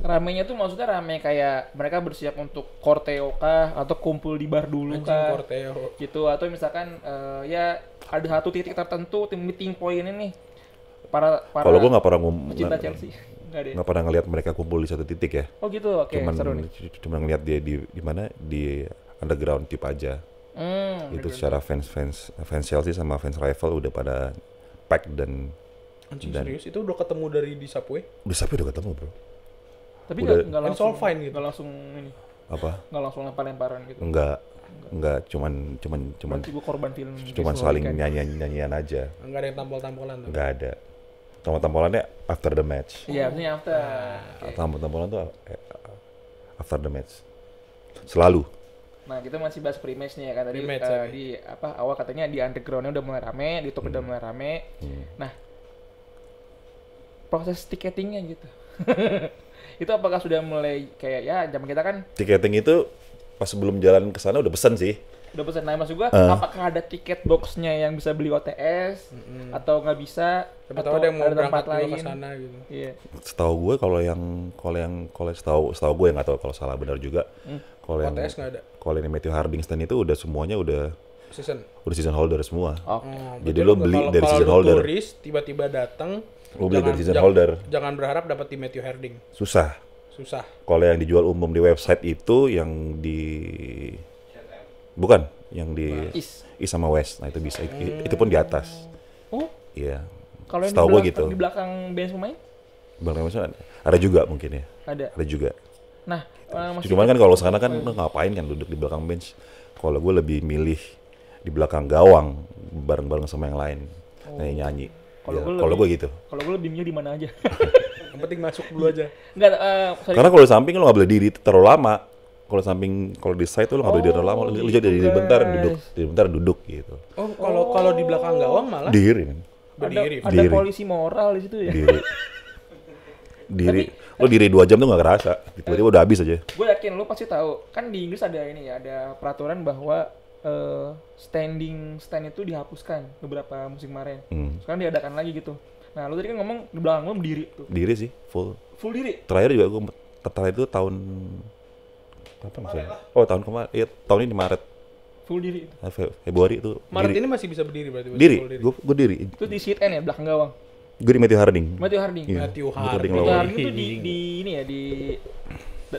ramenya tuh maksudnya rame kayak mereka bersiap untuk korteo kah atau kumpul di bar dulu Anjing kah Corteo. gitu, atau misalkan ya ada satu titik tertentu meeting point ini nih para Kalau gue nggak pernah pecinta Chelsea nggak deh. nggak pernah ngeliat mereka kumpul di satu titik ya. Oh gitu, oke, seru nih. Cuman ngeliat dia di mana di underground tip aja. Itu secara fans Chelsea sama fans rival udah pada pack dan Anjing Dan- serius itu udah ketemu dari di subway. udah ketemu bro. Tapi udah- nggak It's langsung all fine gitu. nggak langsung ini, Apa? nggak langsung lempar-lemparan gitu. Enggak, cuman Berarti gue korban film cuman visual saling kan. nyanyian aja. Enggak ada yang tampol-tampolan tuh. Nggak ada. Tampol-tampolannya after the match. Iya, maksudnya after. Oke. Tampol-tampolan tuh after the match. Selalu. Nah, kita masih bahas pre-match nih ya kan tadi Pre-match, oke. di apa awal katanya di undergroundnya udah mulai rame, di top udah mulai rame. Nah, proses tiketingnya gitu. Itu apakah sudah mulai kayak ya zaman kita kan Tiketing itu pas sebelum jalan ke sana udah pesen sih. udah pesan, nah maksud gua apakah ada tiket boxnya yang bisa beli OTS atau nggak bisa, Siapa atau tahu ada yang mau tempat berangkat dulu ke lain? sana gitu. Iya. Setahu gue kalau setahu gue nggak tahu kalau salah benar juga. Kalau yang OTS nggak ada. kalau ini Matthew Hardington itu udah semuanya udah Season. season holder semua. Oh, Jadi berarti lo beli dari kalau season lu holder. turis tiba-tiba datang Lo beli dari season holder. Jangan berharap dapat di Matthew Harding. Susah. Susah. Kalau yang dijual umum di website itu yang di bukan Yang di East. East sama West. Nah itu bisa. Itu pun di atas. Oh, Iya. kalau yang Setahu gua gitu. di belakang bench pemain Belakang maksudnya ada juga mungkin ya. ada. Juga. Nah, Cuman kan kalau sana kan lu ngapain kan duduk di belakang bench. Kalau gue lebih milih di belakang gawang bareng-bareng sama yang lain. Nyanyi. Kalau gue gitu. Kalau gue lebih milih di mana aja. Yang penting masuk dulu aja. Enggak, Karena kalau di samping lu nggak boleh diri terlalu lama. Kalau samping, kalau di side tuh lu nggak boleh diri terlalu lama. Lu jadi diri bentar duduk gitu. Oh, kalau di belakang gawang malah Diri kan. berdiri. Ada polisi moral di situ ya. Diri. Lu diri 2 jam tuh nggak kerasa. Tiba-tiba udah habis aja. Gue yakin lu pasti tahu. Kan di Inggris ada ini ya, ada peraturan bahwa stand itu dihapuskan beberapa musim kemarin. Sekarang diadakan lagi gitu. Nah, lu tadi kan ngomong di belakang lu berdiri tuh. Diri sih, full Diri. terakhir juga gue terakhir itu tahun apa maksudnya? Oh tahun kemarin, iya tahun ini Maret, Full diri. Februari itu. Maret diri. ini masih bisa berdiri berarti. Diri, Full diri. gue diri. Itu di seat N ya, belakang gawang. Gue di Matthew Harding. Matthew Harding. Iya, Matthew Harding Matthew lawan. Harding itu di ini ya, di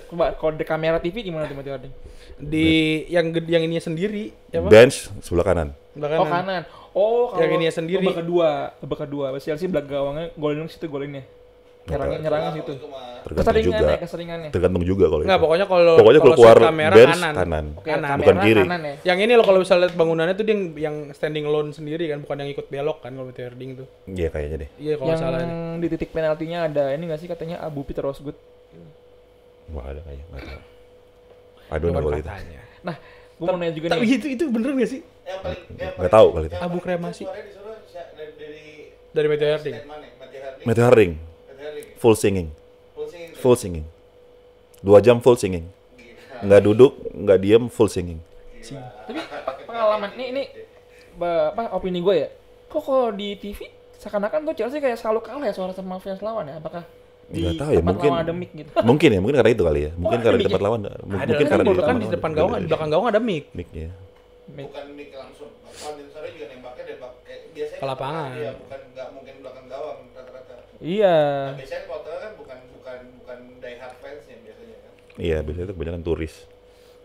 coba kalau di kamera TV gimana tuh Matthew Harding? Di yang ininya sendiri, ya Pak? Bench sebelah kanan. Oh kanan. Oh, kalau Yang ininya sendiri. babak kedua. Chelsea belakang gawangnya golin situ golinnya. Nyerangnya situ. Keseringannya. Tergantung juga kalau Enggak, itu. pokoknya kalau keluar kamera bench kanan. kanan. Oke, Kanan. kamera Bukan kiri. kanan ya. Yang ini loh kalau bisa lihat bangunannya tuh dia yang standing alone sendiri kan, bukan yang ikut belok kan kalau Matthew Harding tuh. Iya kayaknya deh. Iya kalau nggak salah. Yang di titik penaltinya ada ini nggak sih katanya Abu Peter Osgood. Wah ada kayaknya, nggak tahu. Aduh nggak boleh itu. Katanya. Nah, gue mau nanya juga Tapi nih. itu bener nggak sih? Nggak tahu kali itu. Abu kremasi. Suaranya disuruh dari Dari Matthew Harding. stand mana? Matthew Harding. Matthew Harding, Matthew Harding. full singing, Full singing. full singing. 2 jam full singing. Nggak duduk, nggak diem, full singing. Tapi pengalaman ini apa opini gue ya? Kok kalau di TV seakan-akan tuh Chelsea kayak selalu kalah ya suara sama fans lawan ya? Apakah di Nggak tahu ya, tempat mungkin lawan ada mic gitu? mungkin karena itu kali ya. Mungkin karena di mic-nya? tempat lawan, Ada mungkin kan karena di kan di lawan depan ada- gawang, di belakang gawang ada mic. mic-nya. Bukan mic langsung. Kalau sore juga nembaknya biasanya Ke lapangan. Iya, nggak mungkin belakang gawang rata-rata. Iya. Nah, biasanya Potter kan bukan die hard fans yang biasanya kan. Iya, biasanya itu kebanyakan turis.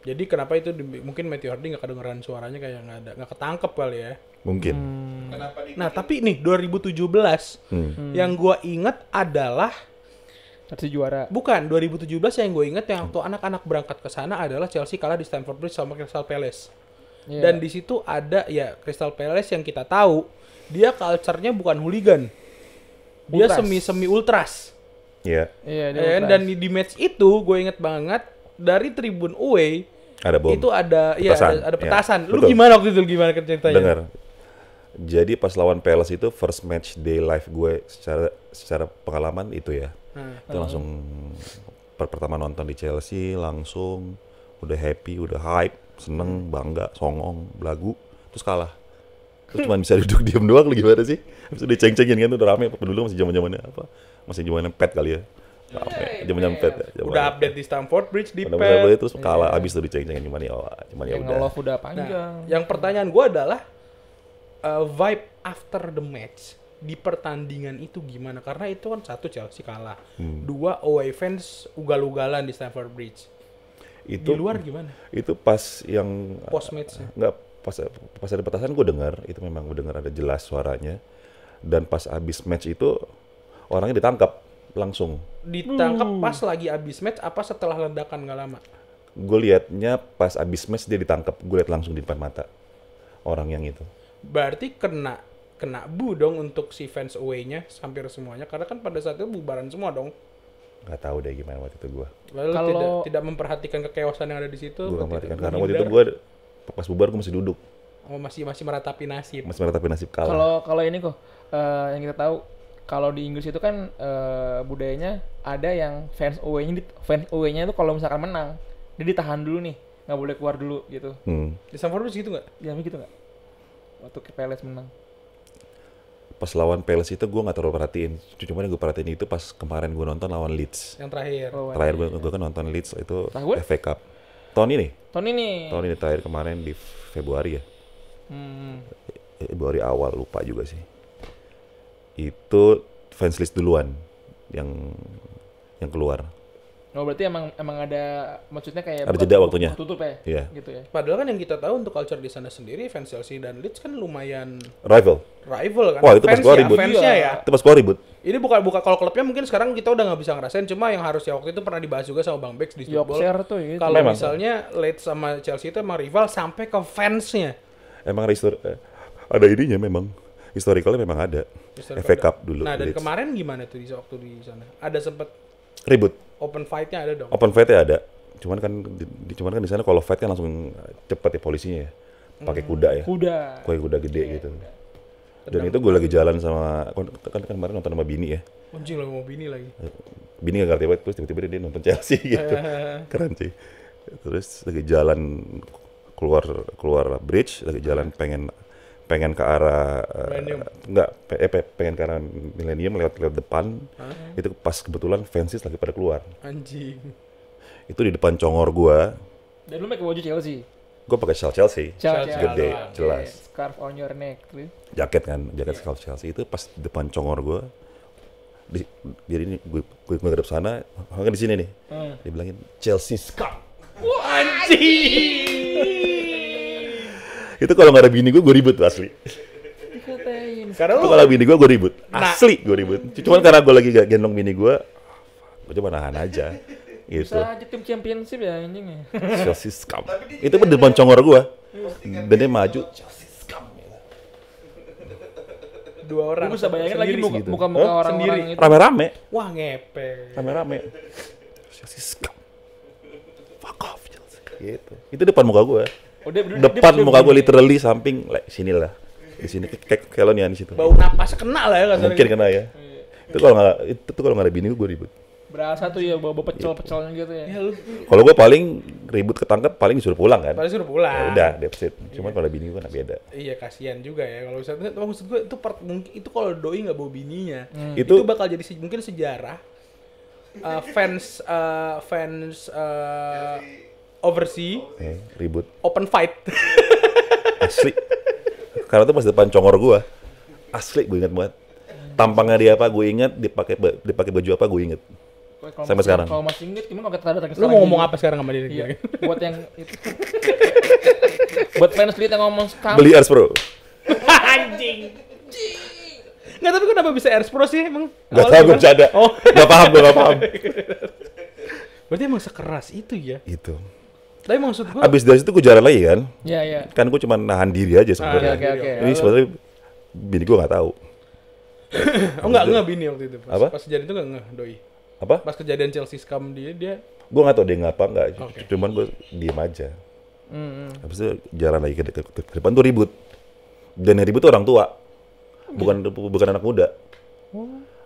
Jadi kenapa itu mungkin Matthew Harding nggak kedengeran suaranya kayak nggak ketangkep kali ya. Mungkin. Kenapa di Nah tapi nih 2017 yang gua inget adalah Chelsea juara. bukan 2017 yang gue inget yang waktu anak-anak berangkat ke sana adalah Chelsea kalah di Stamford Bridge sama Crystal Palace. Iya. Dan di situ ada ya Crystal Palace yang kita tahu dia culture-nya bukan hooligan. Dia Ultras. semi Iya. ultras. Iya, dia Ya kan? ultras. Dan di match itu gue inget banget dari tribun away Ada bom. itu ada Petasan. ya ada petasan. Ya, Lu betul. gimana waktu itu gimana ceritanya? Dengar. Jadi pas lawan Palace itu first match day live gue secara pengalaman itu ya. Itu langsung pertama nonton di Chelsea langsung udah happy, udah hype, seneng, bangga, songong, belagu, terus kalah. Terus cuma bisa duduk diem doang lu gimana sih? Habis itu diceng-cengin kan udah rame dulu masih zaman-zamannya apa? Masih zamannya pet kali ya. Rame, zaman pet ya. Udah update di Stamford Bridge di Udah pet. mulai terus kalah habis tuh diceng-cengin cuman ya Yang udah. nge-love udah Nah, panjang. yang pertanyaan gue adalah vibe after the match di pertandingan itu gimana? Karena itu kan satu Chelsea kalah, dua away fans ugal-ugalan di Stamford Bridge. Itu Di luar gimana? itu pas yang Post match. nggak pas ada petasan gue dengar itu memang gue dengar ada jelas suaranya dan pas abis match itu orangnya ditangkap langsung. Ditangkap pas lagi abis match apa setelah ledakan nggak lama? Gue liatnya pas abis match dia ditangkap, gue liat langsung di depan mata orang yang itu. Berarti kena bu dong untuk si fans away-nya hampir semuanya karena kan pada saat itu bubaran semua dong. Nggak tahu deh gimana waktu itu gue. Lalu Kalau- tidak memperhatikan kekeosan yang ada di situ. Gue nggak Waktu perhatikan itu karena lu waktu itu ngindar. gue pas bubar gue masih duduk, Oh, masih meratapi nasib. masih meratapi nasib kalah. Kalau ini kok yang kita tahu kalau di Inggris itu kan budayanya ada yang fans away-nya itu kalau misalkan menang dia ditahan dulu nih, nggak boleh keluar dulu gitu. Di Stamford Bridge gitu nggak? Jamnya gitu nggak? Waktu ke Palace menang. Pas lawan Palace itu gue nggak terlalu perhatiin, cuma yang gue perhatiin itu pas kemarin gue nonton lawan Leeds. Yang terakhir. Oh, Terakhir gue kan nonton Leeds itu Tahun? FA Cup. Tahun ini Tahun ini. terakhir kemarin di Februari ya. Februari awal lupa juga sih. Itu fans list duluan yang keluar. Oh berarti emang ada maksudnya kayak Ada jeda waktunya. tutup ya? Iya. Gitu ya. Padahal kan yang kita tahu untuk culture di sana sendiri fans Chelsea dan Leeds kan lumayan Rival. kan. Wah, itu pas gua ribut. Fansnya ya. Itu pas gua ribut. Ini bukan kalau klubnya mungkin sekarang kita udah nggak bisa ngerasain, cuma yang harusnya waktu itu pernah dibahas juga sama Bang Bex di Streetball. Yorkshire tuh gitu. Kalau Memang. misalnya Leeds sama Chelsea itu emang rival sampai ke fansnya. Emang ada ininya memang. Historicalnya memang ada. FA Cup dulu. Nah, dan Leeds. kemarin gimana tuh waktu di sana? Ada sempet Ribut. open fight-nya ada dong? Open fight-nya ada. Cuman kan di sana kalau fight kan langsung cepet ya polisinya ya. Pakai kuda ya. Pakai kuda gede gitu. Dan itu gue lagi jalan sama kan kemarin nonton sama Bini ya. Anjing lah mau bini lagi. Bini gak ngerti apa terus tiba-tiba dia nonton Chelsea gitu. Keren sih. Terus lagi jalan keluar bridge, lagi jalan pengen ke arah pengen ke arah Millennium lewat depan. Itu pas kebetulan fansis lagi pada keluar. Anjing. Itu di depan congor gua. Dan lu pakai baju Chelsea. Gua pakai shawl Chelsea. Chelsea. Gede, jelas. Scarf on your neck tuh. Jaket shawl Chelsea itu pas depan congor gua. Jadi ini gue ngadep sana, kan di sini nih. Dia bilangin Chelsea Scum. Wah, anjing. Itu kalau nggak ada bini gue ribut asli. Karena Itu lu kalau bini gue ribut. Asli gue ribut. Cuman karena gue lagi gak gendong bini gue coba nahan aja. Gitu. Bisa aja tim championship ya anjing ya. Chelsea Scum. Itu di depan congor gue. Dan dia maju. Chelsea Scum. dua orang. Gue bisa bayangin lagi sendiri gitu. muka-muka orang-orang itu. Rame-rame. Wah, ngepe. Rame-rame. Chelsea Scum. Fuck off Chelsea. Gitu. Itu depan muka gue. Depan muka gue literally samping sini lah. Di sini kayak lo nih di situ. Bau napas kena lah ya kasarnya. Mungkin kena ya. Itu kalau nggak ada bini gue ribut. Berasa tuh ya bawa pecel-pecelnya gitu ya. Kalau gue paling ribut ketangkep paling disuruh pulang kan. Paling suruh pulang. Ya udah, that's it. Cuman kalau bini gue beda. Iya, kasihan juga ya kalau misalnya maksud gue itu mungkin itu kalau doi nggak bawa bininya. Itu Itu bakal jadi mungkin sejarah fans overseas ribut open fight. asli. Karena itu pas depan congor gue. Asli gue ingat banget. Tampangnya dia apa gue ingat, dipakai baju apa gue inget. Sampai sekarang. Kalau masih inget gimana kalau tanda Lu mau ngomong apa sekarang sama dia? Iya. Buat yang itu. Buat fans Leeds yang ngomong scam. Beli Ars Pro. Anjing. Nggak, tapi kenapa bisa Airs Pro sih emang? Gak tau gue bercanda. Oh. Gak paham. Berarti emang sekeras itu ya? Gitu. Tapi maksud gue Abis dari situ gue jalan lagi kan. Iya. Kan gue cuma nahan diri aja sebenarnya. Oke. Ini sebenarnya bini gue gak tahu. oh enggak bini waktu itu. Apa? Pas kejadian itu enggak doi. Apa? Pas kejadian Chelsea scam dia Gue gak tahu dia ngapa enggak. Oke. Cuman gue diem aja. Habis itu jalan lagi ke depan tuh ribut. Dan yang ribut tuh orang tua. Bukan anak muda.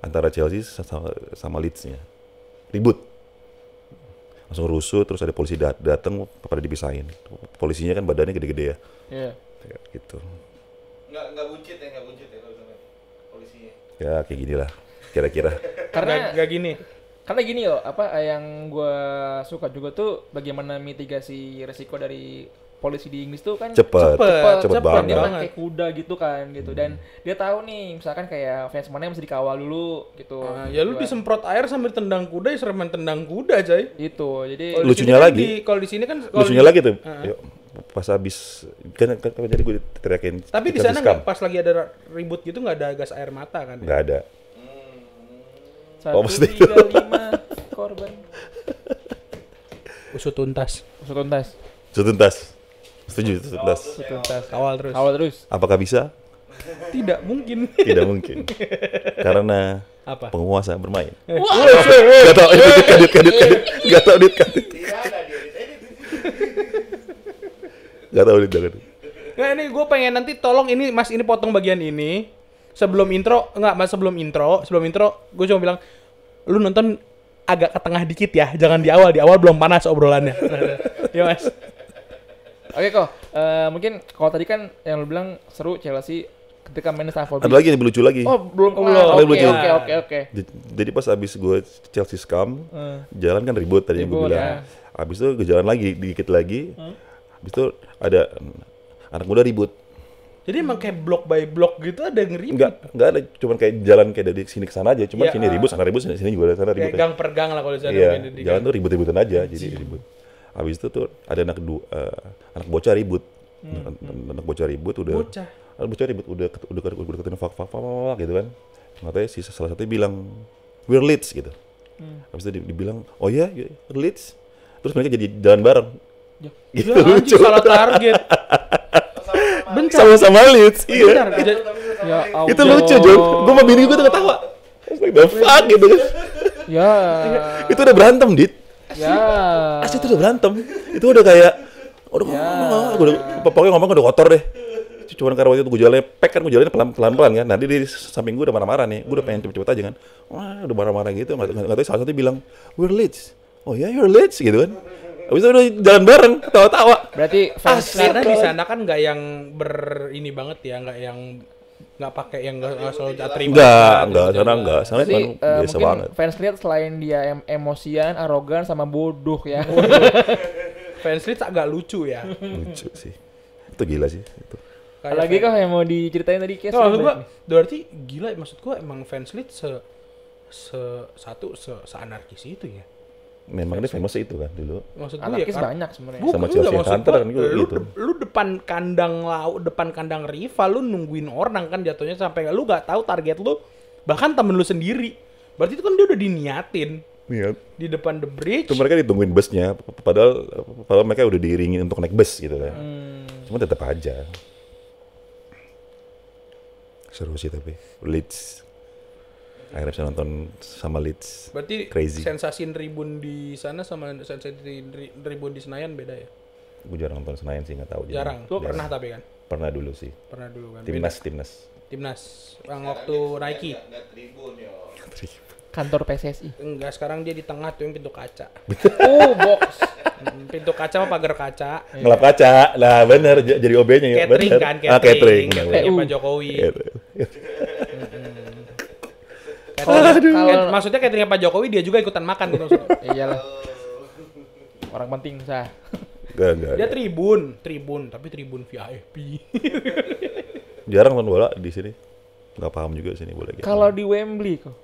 Antara Chelsea sama Leeds-nya. Ribut. Langsung rusuh, terus ada polisi datang pada dipisahin. Polisinya kan badannya gede-gede ya. Iya. Gitu. Nggak buncit ya kalau misalnya polisinya. Ya kayak gini lah. Kira-kira. Karena enggak gini. Karena gini yo, yang gue suka juga tuh bagaimana mitigasi resiko dari polisi di Inggris tuh kan Cepet dia banget. pakai kuda gitu kan gitu dan dia tahu nih misalkan kayak fans mana yang mesti dikawal dulu gitu. Ya lu disemprot air sambil tendang kuda, ya seremen tendang kuda coy. Itu jadi Kalau di Lucunya sini kan lagi. kalau di sini kan Lucunya lagi tuh. Yuk, pas habis kan jadi gue teriakin. Tapi di sana nggak pas lagi ada ribut gitu nggak ada gas air mata kan? Nggak ada. 135 korban. Usut tuntas. Tuntas. Setuju, tuntas. Kawal terus. Apakah bisa? Tidak mungkin. Tidak mungkin. Karena Apa? penguasa bermain. Gak tau, kadit. Gak tau, dit. Gak tau, dit. Nggak, ini gue pengen nanti tolong ini Mas ini potong bagian ini. Sebelum intro gue cuma bilang lu nonton agak ke tengah dikit ya, jangan di awal belum panas obrolannya. Ya Mas. Oke kok, mungkin kalau tadi kan yang lu bilang seru Chelsea ketika main Stamford Ada lagi yang lebih lucu lagi. Oh belum. Oke. Jadi pas abis gue Chelsea scam, jalan kan ribut tadi yang gue bilang. Abis itu gue jalan lagi, dikit lagi. Abis itu ada anak muda ribut. Jadi emang kayak block by block gitu ada yang ribut. Enggak ada, cuman kayak jalan kayak dari sini ke sana aja, cuman Ya, sini ribut, sana ribut, sini juga ada, sana ribut. Kayak gang per gang lah kalau di sana. Iya, mungkin di jalan gang. tuh ribut-ributan aja, jadi ribut. Habis itu tuh ada anak bocah ribut. Anak bocah ribut udah. Bocah. Anak bocah ribut udah ketain fak gitu kan. Katanya si salah satunya bilang we're Leeds gitu. Habis itu dibilang, "Oh ya, Leeds." Terus mereka jadi jalan bareng. Gitu Gila, anjing, lucu. salah target. Bentar. Sama-sama Leeds, iya. Bentar. Ya Allah. Itu lucu, John. Gue sama bini gue tuh ketawa. Like the fuck gitu kan. Ya. Itu udah berantem, Dit. Ya. Asli itu udah berantem. Itu udah kayak pokoknya ngomong udah kotor deh. Cuman karena waktu itu gue jalannya pek kan, gue jalannya pelan-pelan kan. Nanti di samping gue udah marah-marah nih. Gue udah pengen cepet-cepet aja kan. Wah, udah marah-marah gitu. Nggak tahu salah satu bilang, "We're Leeds." "Oh ya, you're Leeds," gitu kan. Habis itu udah jalan bareng, ketawa-tawa. Berarti fans Karena di sana kan nggak yang ini banget ya, nggak yang nggak pakai yang nggak selalu terima. Enggak, sana enggak. Sana Berarti, emang biasa mungkin banget. fans lihat selain dia emosian, arogan, sama bodoh ya. Fans Leeds agak lucu ya. Lucu sih. Itu gila sih. Itu. Kayak Lagi kah yang mau diceritain tadi Kes? maksud gua, berarti gila, maksud gua emang fans Leeds se-anarkis itu ya. Memang dia famous itu kan dulu. Maksud gua Anarkis ya, banyak sebenarnya. Sama enggak, Chelsea maksud Hunter gua, kan juga lu, gitu. lu depan kandang rival, lu nungguin orang kan jatuhnya sampai lu nggak tahu target lu, bahkan temen lu sendiri. Berarti itu kan dia udah diniatin Iya. di depan the bridge. Itu mereka ditungguin busnya, padahal mereka udah diiringin untuk naik bus gitu kan. Cuma tetap aja. Seru sih tapi Leeds. Akhirnya bisa nonton sama Leeds. Berarti Crazy. sensasi tribun di sana sama sensasi tribun di Senayan beda ya? Gue jarang nonton Senayan sih, nggak tahu. Jarang. Tuh pernah tapi kan? Pernah dulu sih. Pernah dulu kan. Timnas. Timnas. Yang waktu Nike. Nggak tribun ya. Kantor PSSI. Enggak, sekarang dia di tengah tuh yang pintu kaca. Oh, box. Pintu kaca sama pagar kaca. Ngelap kaca. Lah bener, jadi OB-nya ya. Catering Bener. kan, Catering. Cateringnya Pak Jokowi. Kalau Maksudnya cateringnya Pak Jokowi dia juga ikutan makan gitu maksudnya. iyalah. Orang penting sah. Enggak. Dia tribun, tapi tribun VIP. Jarang nonton bola di sini. Nggak paham juga sini bola gitu. Kalau di Wembley kok.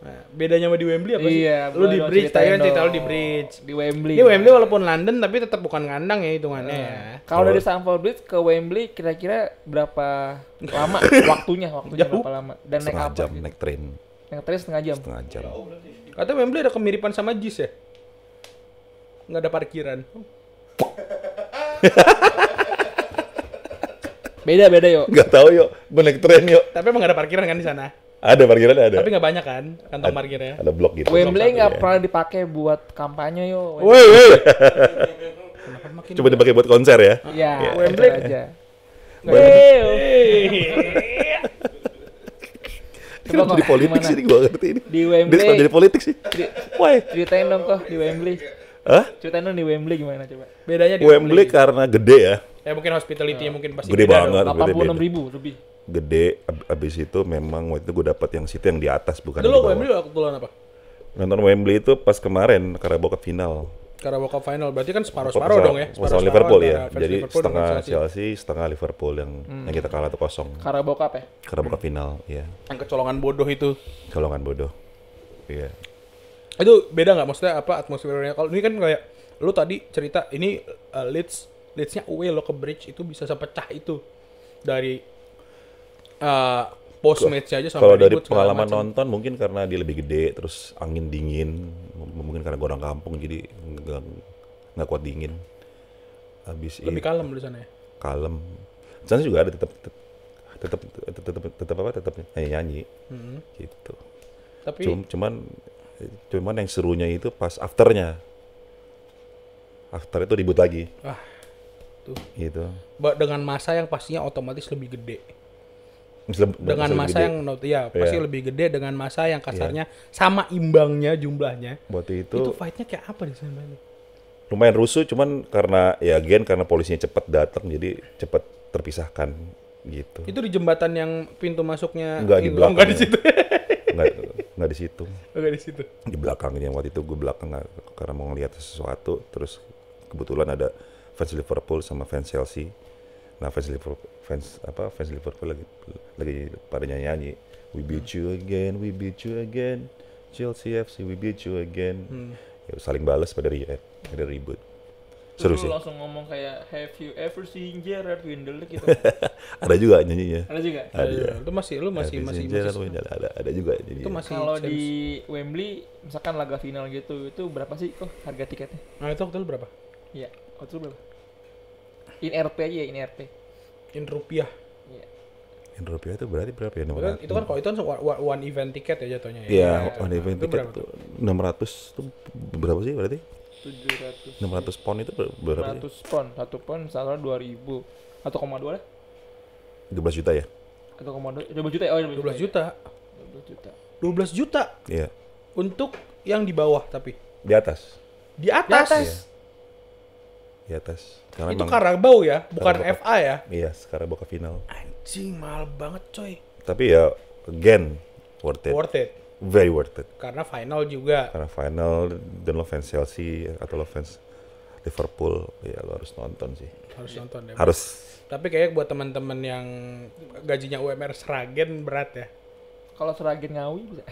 Nah, bedanya sama di Wembley apa sih? Iya, Lu di gua bridge, tadi ceritain kan cerita lu dong. di bridge. Di Wembley. Ini Wembley walaupun London tapi tetap bukan kandang ya hitungannya ya. Kalau dari Stamford Bridge ke Wembley kira-kira berapa lama waktunya Jauh. berapa lama? Dan naik setengah apa? jam gitu? naik train. Naik train setengah jam. Setengah jam. Katanya Wembley ada kemiripan sama JIS ya? Nggak ada parkiran. Beda yuk. Nggak tahu yuk. Gue naik train yuk. Tapi emang nggak ada parkiran kan di sana? Ada parkiran ada. Tapi nggak banyak kan kantong parkirnya? Ada blok gitu. Wembley nggak Iya. pernah dipakai buat kampanye yuk. Woi. Kenapa makin Coba dipakai buat konser ya. Iya, Wembley. itu aja. Kenapa Coba jadi kok, politik gimana? sih ini? Gue ngerti ini. Di Dia Wembley. suka jadi politik sih. Why? Ceritain dong kok di Wembley. Hah? Ceritain dong di Wembley gimana coba. Bedanya di Wembley karena gede ya. Ya mungkin hospitality-nya mungkin pasti Gede beda banget. dong. 86.000 lebih. Gede. Abis itu memang waktu itu gue dapat yang situ yang di atas bukan Dulu di bawah. Wembley waktu duluan apa? Nonton Wembley itu pas kemarin Carabao Cup final. Carabao Cup final berarti kan separuh-separuh dong ya. Sama Liverpool antara ya. fans Jadi Liverpool setengah dengan Chelsea. Chelsea, setengah Liverpool yang kita kalah tuh 0. Carabao Cup ya? Carabao Cup final, ya. Yang kecolongan bodoh itu. Colongan bodoh. Iya. Itu beda nggak maksudnya apa atmosfernya? Kalau ini kan kayak lu tadi cerita ini Leeds-nya away lo ke bridge itu bisa sepecah itu dari post match aja sampai Kalau dari ribut segala pengalaman macam. nonton mungkin karena dia lebih gede, terus angin dingin, mungkin karena gue orang kampung jadi nggak kuat dingin. Habis Lebih itu kalem di sana ya. kalem. Di sana juga ada tetap nyanyi gitu. Tapi Cuman yang serunya itu pas afternya. After itu ribut lagi. Wah, tuh. Gitu. dengan masa yang pastinya otomatis lebih gede. Dengan Lebih masa gede. yang pasti Iya. lebih gede dengan masa yang kasarnya sama imbangnya jumlahnya. Waktu Itu itu fight-nya kayak apa di sana? lumayan rusuh, cuman karena karena polisinya cepet datang jadi cepet terpisahkan gitu. Itu di jembatan yang pintu masuknya Enggak, di ini, belakang enggak di ya. situ. Nggak di situ. Enggak di situ. Di belakangnya waktu itu gue belakang karena mau ngeliat sesuatu, terus kebetulan ada fans Liverpool sama fans Chelsea Nah fans Liverpool lagi pada nyanyi, we beat you again, Chelsea FC, we beat you again. Ya, saling balas pada ribut. Seru sih. Lu langsung ngomong kayak have you ever seen Gerrard Windel gitu. Ada juga nyanyinya. Ada juga. Ada. Itu masih Ada juga nyanyinya. itu masih Kalau chance. di Wembley misalkan laga final gitu, itu berapa sih kok harga tiketnya? Nah, itu waktu itu berapa? Iya, waktu itu berapa? In RP aja ya, in RP. In rupiah. Iya. In rupiah itu berarti berapa ya? Itu kan kalau itu kan one event tiket ya jatuhnya ya. Iya, Itu. one event Itu tiket berapa tuh tuh? 600 tuh berapa sih berarti? 700. 600 pound itu berapa sih? 100 pound, 1 pound misalnya 2.000. 1,2 lah. 12 juta ya? 1,2, 12 juta ya? Oh, 12 juta. 12 juta. 12 juta Iya. untuk yang di bawah tapi Di atas. di atas. Iya. Di atas. Karena Itu emang- Carabao ya, bukan Carabao. FA ya. Iya, sekarang bakal final. Anjing mahal banget coy. Tapi ya again worth it. Worth it. Very worth it. Karena final juga. Karena final dan lo fans Chelsea atau lo fans Liverpool, ya lo harus nonton sih. Harus nonton ya. Harus. Tapi kayaknya buat teman-teman yang gajinya UMR Sragen berat ya. Kalau Seragen Ngawi bisa.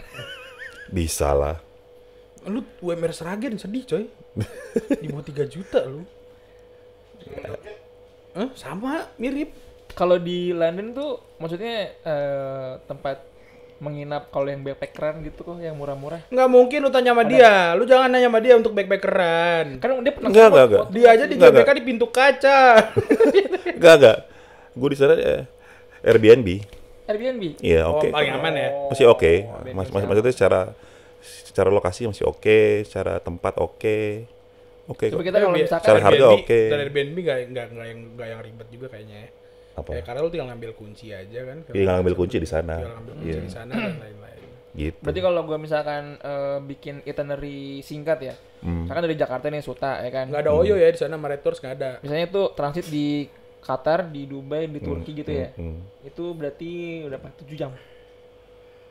Bisa lah. Lu UMR Sragen sedih coy. Di bawah 3 juta lu. Sama, mirip. Kalau di London tuh maksudnya tempat menginap kalau yang backpackeran gitu kok yang murah-murah. Nggak mungkin lu tanya sama dia. Lu jangan nanya sama dia untuk backpackeran. Kan dia pernah Enggak. Dia aja di Nggak. GBK di pintu kaca. Enggak. Gue di sana Airbnb. Airbnb. Iya, Oh, oke. paling aman ya. Masih oke. Maksudnya secara lokasi masih oke, secara tempat oke. Oke kok. Coba kita kalau misalkan Secara harga Airbnb- oke. Dan Airbnb nggak yang ribet juga kayaknya ya. Apa? Ya, karena lu tinggal ngambil kunci aja kan. Iya, ngambil kunci di sana. Tinggal ngambil kunci Iya. di sana dan lain-lain. Gitu. berarti kalau gua misalkan bikin itinerary singkat ya. Misalkan dari Jakarta nih Suta ya kan. Nggak ada Oyo ya di sana, sama Red Tours nggak ada. Misalnya tuh transit di Qatar, di Dubai, di Turki gitu ya. Itu berarti udah 7 jam.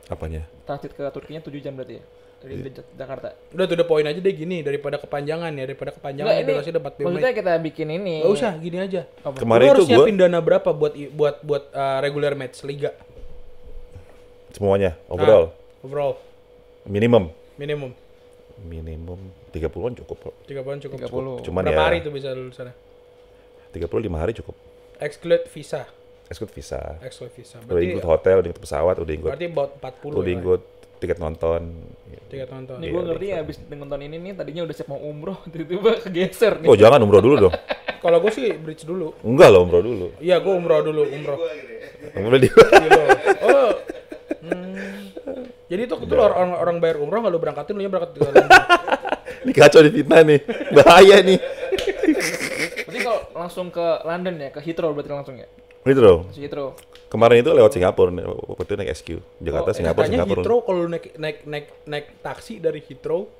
Apanya? Transit ke Turkinya 7 jam berarti ya. Dari Jakarta. Udah tuh, udah poin aja deh gini, daripada kepanjangan ya, daripada kepanjangan Enggak, ini durasi udah 45 maksudnya menit. kita bikin ini. Nggak usah, gini aja. Apa? Kemarin Lu harus itu gue nyiapin dana berapa buat regular match liga? semuanya overall Overall minimum minimum 30-an cukup kok. 30 cukup. 30. Cuman Berapa ya hari tuh bisa lu di sana? 35 hari cukup. Exclude visa. Exclude visa. Exclude visa. Udah include hotel, udah include pesawat, udah include berarti about 40 udah ya. include tiket nonton. Tiket nonton. Nih Iya, gue ngerti ya abis nonton ini nih tadinya udah siap mau umroh tiba-tiba kegeser nih. Oh, jangan umroh dulu dong. Kalau gue sih bridge dulu. Enggak loh, umroh dulu. Iya, gue umroh dulu, umroh. Umroh di Gila. Oh. Jadi tuh orang bayar umroh nggak lu berangkatin, lu nya berangkat ke London. Ini kacau di fitnah nih. Bahaya nih. Berarti kalau langsung ke London ya, ke Heathrow berarti langsung ya. Gitu dong. Masuk Heathrow. Kemarin itu lewat Singapura, waktu itu naik SQ. Jakarta, Singapura, Katanya Singapura. Heathrow kalau lu naik taksi dari Heathrow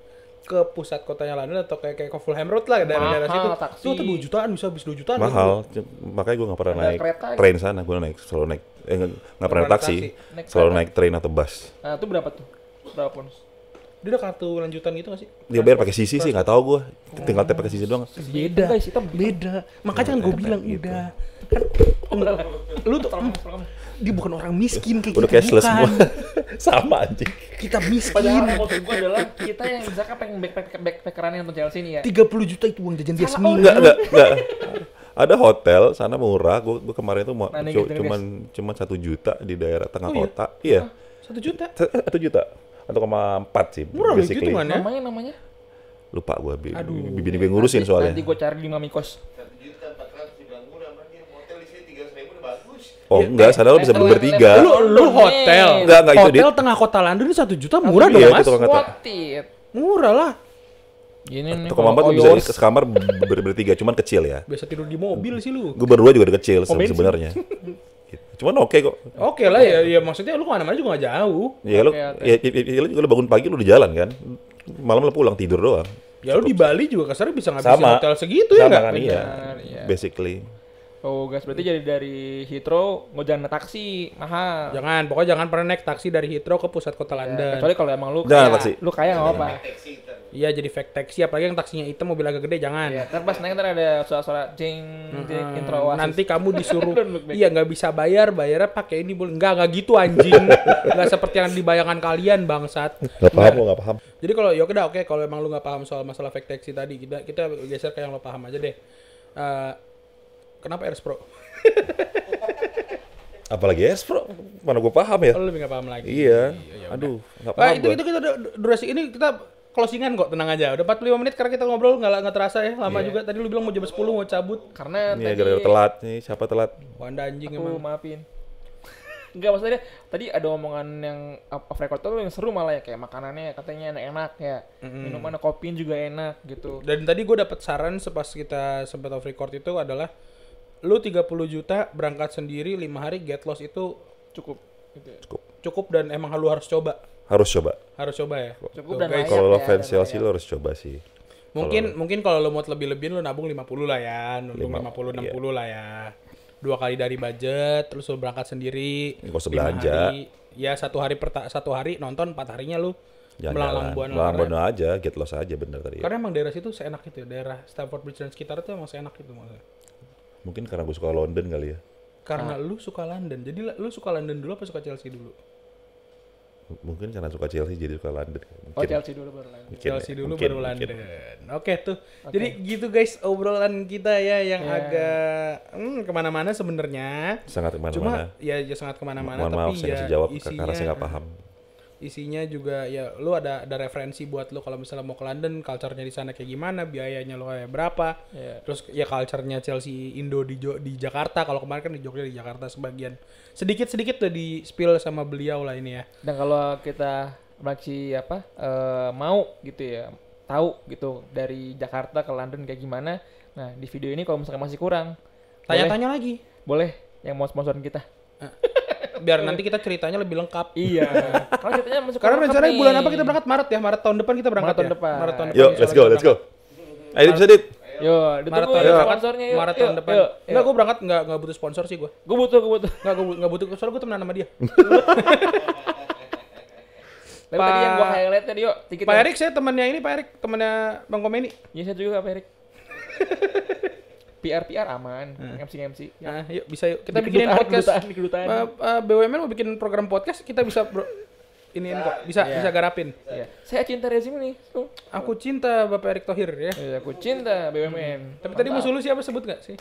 ke pusat kotanya London atau kayak ke Fulham Road lah daerah-daerah Mahal situ. taksi. Itu 2 jutaan, bisa habis 2 jutaan. Mahal, makanya gue nggak pernah Ada naik kereta gitu. train sana. Gue selalu naik, nggak pernah naik taksi, Naik selalu kereta. naik train atau bus. Nah, itu berapa tuh? Berapa pounds? Dia ada kartu lanjutan gitu nggak sih? Dia bayar pakai sisi sih, nggak tahu gue. Tinggal tap pakai sisi doang. Beda. Guys, itu Beda. Makanya kan gue bilang udah. Lu tuh dia bukan orang miskin kayak Udah kita cashless bukan. semua. Sama anjing. Kita miskin. Padahal maksud gue adalah kita yang misalkan pengen backpackeran yang untuk Chelsea nih ya. 30 juta itu uang jajan dia seminggu. Enggak. Ada hotel sana murah. Gue kemarin tuh Nah, nih, gitu, cuman 1 juta di daerah tengah Oh, iya? kota. Iya. 1 juta. 1 juta. 1,4 sih. Murah loh itu basically. hitungannya. Namanya? Lupa gue. Aduh. Bini gue ngurusin soalnya. Nanti gue cari di Mami Kos. 1.400.000 dibilang murah, sama dia hotel di sini 300.000 udah bagus. Oh enggak, sana lo bisa bertiga. Lu hotel. Enggak, itu Hotel dia. tengah kota London 1 juta murah dong, Iya, Mas. itu kata. What it? Murah lah. Gini nih. 1,4 lo bisa sekamar bertiga, cuman kecil ya. Biasa tidur di mobil sih lu. Gue berdua juga udah kecil bensin. sebenarnya. Gitu. Cuman oke kok. Oke lah ya maksudnya lu kemana-mana juga gak jauh. Ya lo, Oke. ya lo juga bangun pagi lo di jalan kan. Malam lo pulang tidur doang. Ya lu di Bali juga kasarnya bisa ngabisin Sama. hotel segitu ya Sama nggak? kan iya. Benar, iya. Basically. Oh guys, berarti jadi dari Heathrow mau jalan naik taksi mahal. Pokoknya jangan pernah naik taksi dari Heathrow ke pusat kota London. Kecuali kalau emang lu Jangan kaya, taksi. lu kaya nggak apa-apa. Taksi ntar. Iya jadi fake taxi, apalagi yang taksinya hitam mobil agak gede jangan. Iya, ntar pas naik ntar ada suara-suara jing intro Oasis. Nanti kamu disuruh iya nggak bisa bayarnya pakai ini boleh. Enggak gitu anjing. Enggak seperti yang dibayangkan kalian bangsat. Nggak paham. Jadi kalau ya udah oke, kalau emang lu nggak paham soal masalah fake taxi tadi, kita geser ke yang lo paham aja deh. Kenapa Airs Pro? Apalagi Pro, mana gue paham ya? Oh, lu lebih nggak paham lagi. Iya. Aduh, nggak paham itu kita durasi ini kita closingan kok, tenang aja. Udah 45 menit karena kita ngobrol nggak terasa ya, lama juga. Tadi lu bilang mau jam 10 mau cabut. Karena Ini tadi gara-gara telat nih, siapa telat? Wanda anjing aku emang. maafin. Enggak, maksudnya tadi ada omongan yang off record tuh yang seru malah ya, kayak makanannya katanya enak-enak ya. Minuman kopi juga enak gitu. Dan tadi gue dapet saran pas kita sempat off record itu adalah lu 30 juta berangkat sendiri 5 hari get lost itu Cukup gitu ya. cukup dan emang lu harus coba. Harus coba. Ya. Cukup Tuh, dan guys. layak Kalau lo ya, fans dan Chelsea layak. lo harus coba sih. Mungkin kalau lo mau lebih-lebihin lo nabung 50 lah ya. Nabung 50 60 lah ya. 2 kali dari budget terus lo berangkat sendiri. Nggak usah 5 belanja. hari. Ya satu hari nonton 4 harinya lu melalang buana. Melalang buana aja, get lost aja bener tadi. Karena emang daerah situ seenak itu ya. Daerah Stamford Bridge dan sekitar itu emang seenak itu maksudnya. Mungkin karena gue suka London kali ya. Karena lu suka London. Jadi lu suka London dulu apa suka Chelsea dulu? Mungkin karena suka Chelsea jadi suka London. Oh, Chelsea dulu baru lain. Chelsea dulu baru London. Oke tuh. Jadi gitu guys obrolan kita ya yang agak kemana-mana sebenarnya. Sangat kemana-mana. Cuma ya sangat kemana-mana. Mohon maaf tapi saya ya ngasih jawab isinya, karena saya nggak paham. Isinya juga ya lu ada referensi buat lu kalau misalnya mau ke London, culture-nya di sana kayak gimana, biayanya lu kayak berapa. Terus ya culture-nya Chelsea Indo di Jakarta. Kalau kemarin kan di Jogja, di Jakarta sebagian. Sedikit-sedikit udah di spill sama beliau lah ini ya. Dan kalau kita masih mau gitu ya, tahu gitu dari Jakarta ke London kayak gimana. Nah, di video ini kalau misalkan masih kurang, Tanya-tanya lagi. boleh yang mau sponsorin kita. Biar nanti kita ceritanya lebih lengkap. Iya. Kalau ceritanya masih Karena kurang rencananya nih. bulan apa kita berangkat? Maret ya? Maret tahun depan kita berangkat Maret tahun ya? depan. Maret tahun Yuk, let's go. Ayo bisa dit. Yo, Maret ditunggu tahun ya depan. sponsornya yuk. Maret tahun depan. Enggak, gue berangkat enggak butuh sponsor sih gue. Gue butuh. Enggak butuh, soalnya gue temenan sama dia. Tapi tadi yang gue highlight tadi yuk, dikit. Pak Erik, saya temannya ini, Pak Erik, temannya Bang Komeni. Iya, saya juga Pak Erik. PR aman, MC. Nah, yuk bisa yuk. Kita bikinin podcast. Di kedutaan. BUMN mau bikin program podcast, kita bisa iniin kok, bisa garapin. Iya. Saya cinta rezim nih. Aku cinta Bapak Erik Thohir ya. Iya, aku cinta BUMN. Tapi tadi musuh lu siapa sebut nggak sih?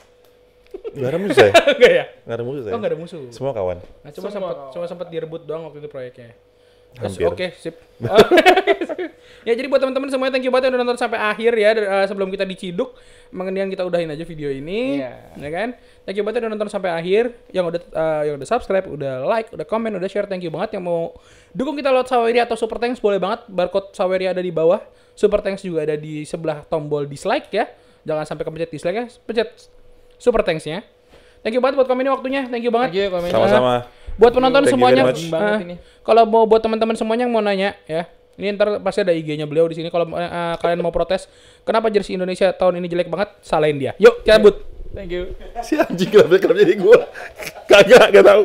Nggak ada musuh saya. Enggak ya? Nggak ada musuh saya. Oh, nggak ada musuh. Semua kawan. Nah, cuma sempat direbut doang waktu itu proyeknya. Hampir. Oke, sip. Ya jadi buat teman-teman semuanya thank you banget yang udah nonton sampai akhir ya sebelum kita diciduk. Mendingan kita udahin aja video ini, ya kan? Thank you banget yang udah nonton sampai akhir, yang udah subscribe, udah like, udah comment, udah share, thank you banget. Yang mau dukung kita lewat Saweria atau Super Thanks boleh banget, barcode Saweria ada di bawah, Super Thanks juga ada di sebelah tombol dislike ya. Jangan sampai kepencet dislike ya, pencet Super Thanks-nya. Thank you banget buat komen ini waktunya, thank you banget. Thank you, komen. Sama-sama. Buat penonton Thank you semuanya, very much. kalau mau buat teman-teman semuanya yang mau nanya ya, ini ntar pasti ada IG-nya beliau di sini. Kalau kalian mau protes, kenapa jersey Indonesia tahun ini jelek banget, salahin dia. Yuk, cabut. Thank you. Si anjing kenapa jadi gue? Kagak tahu.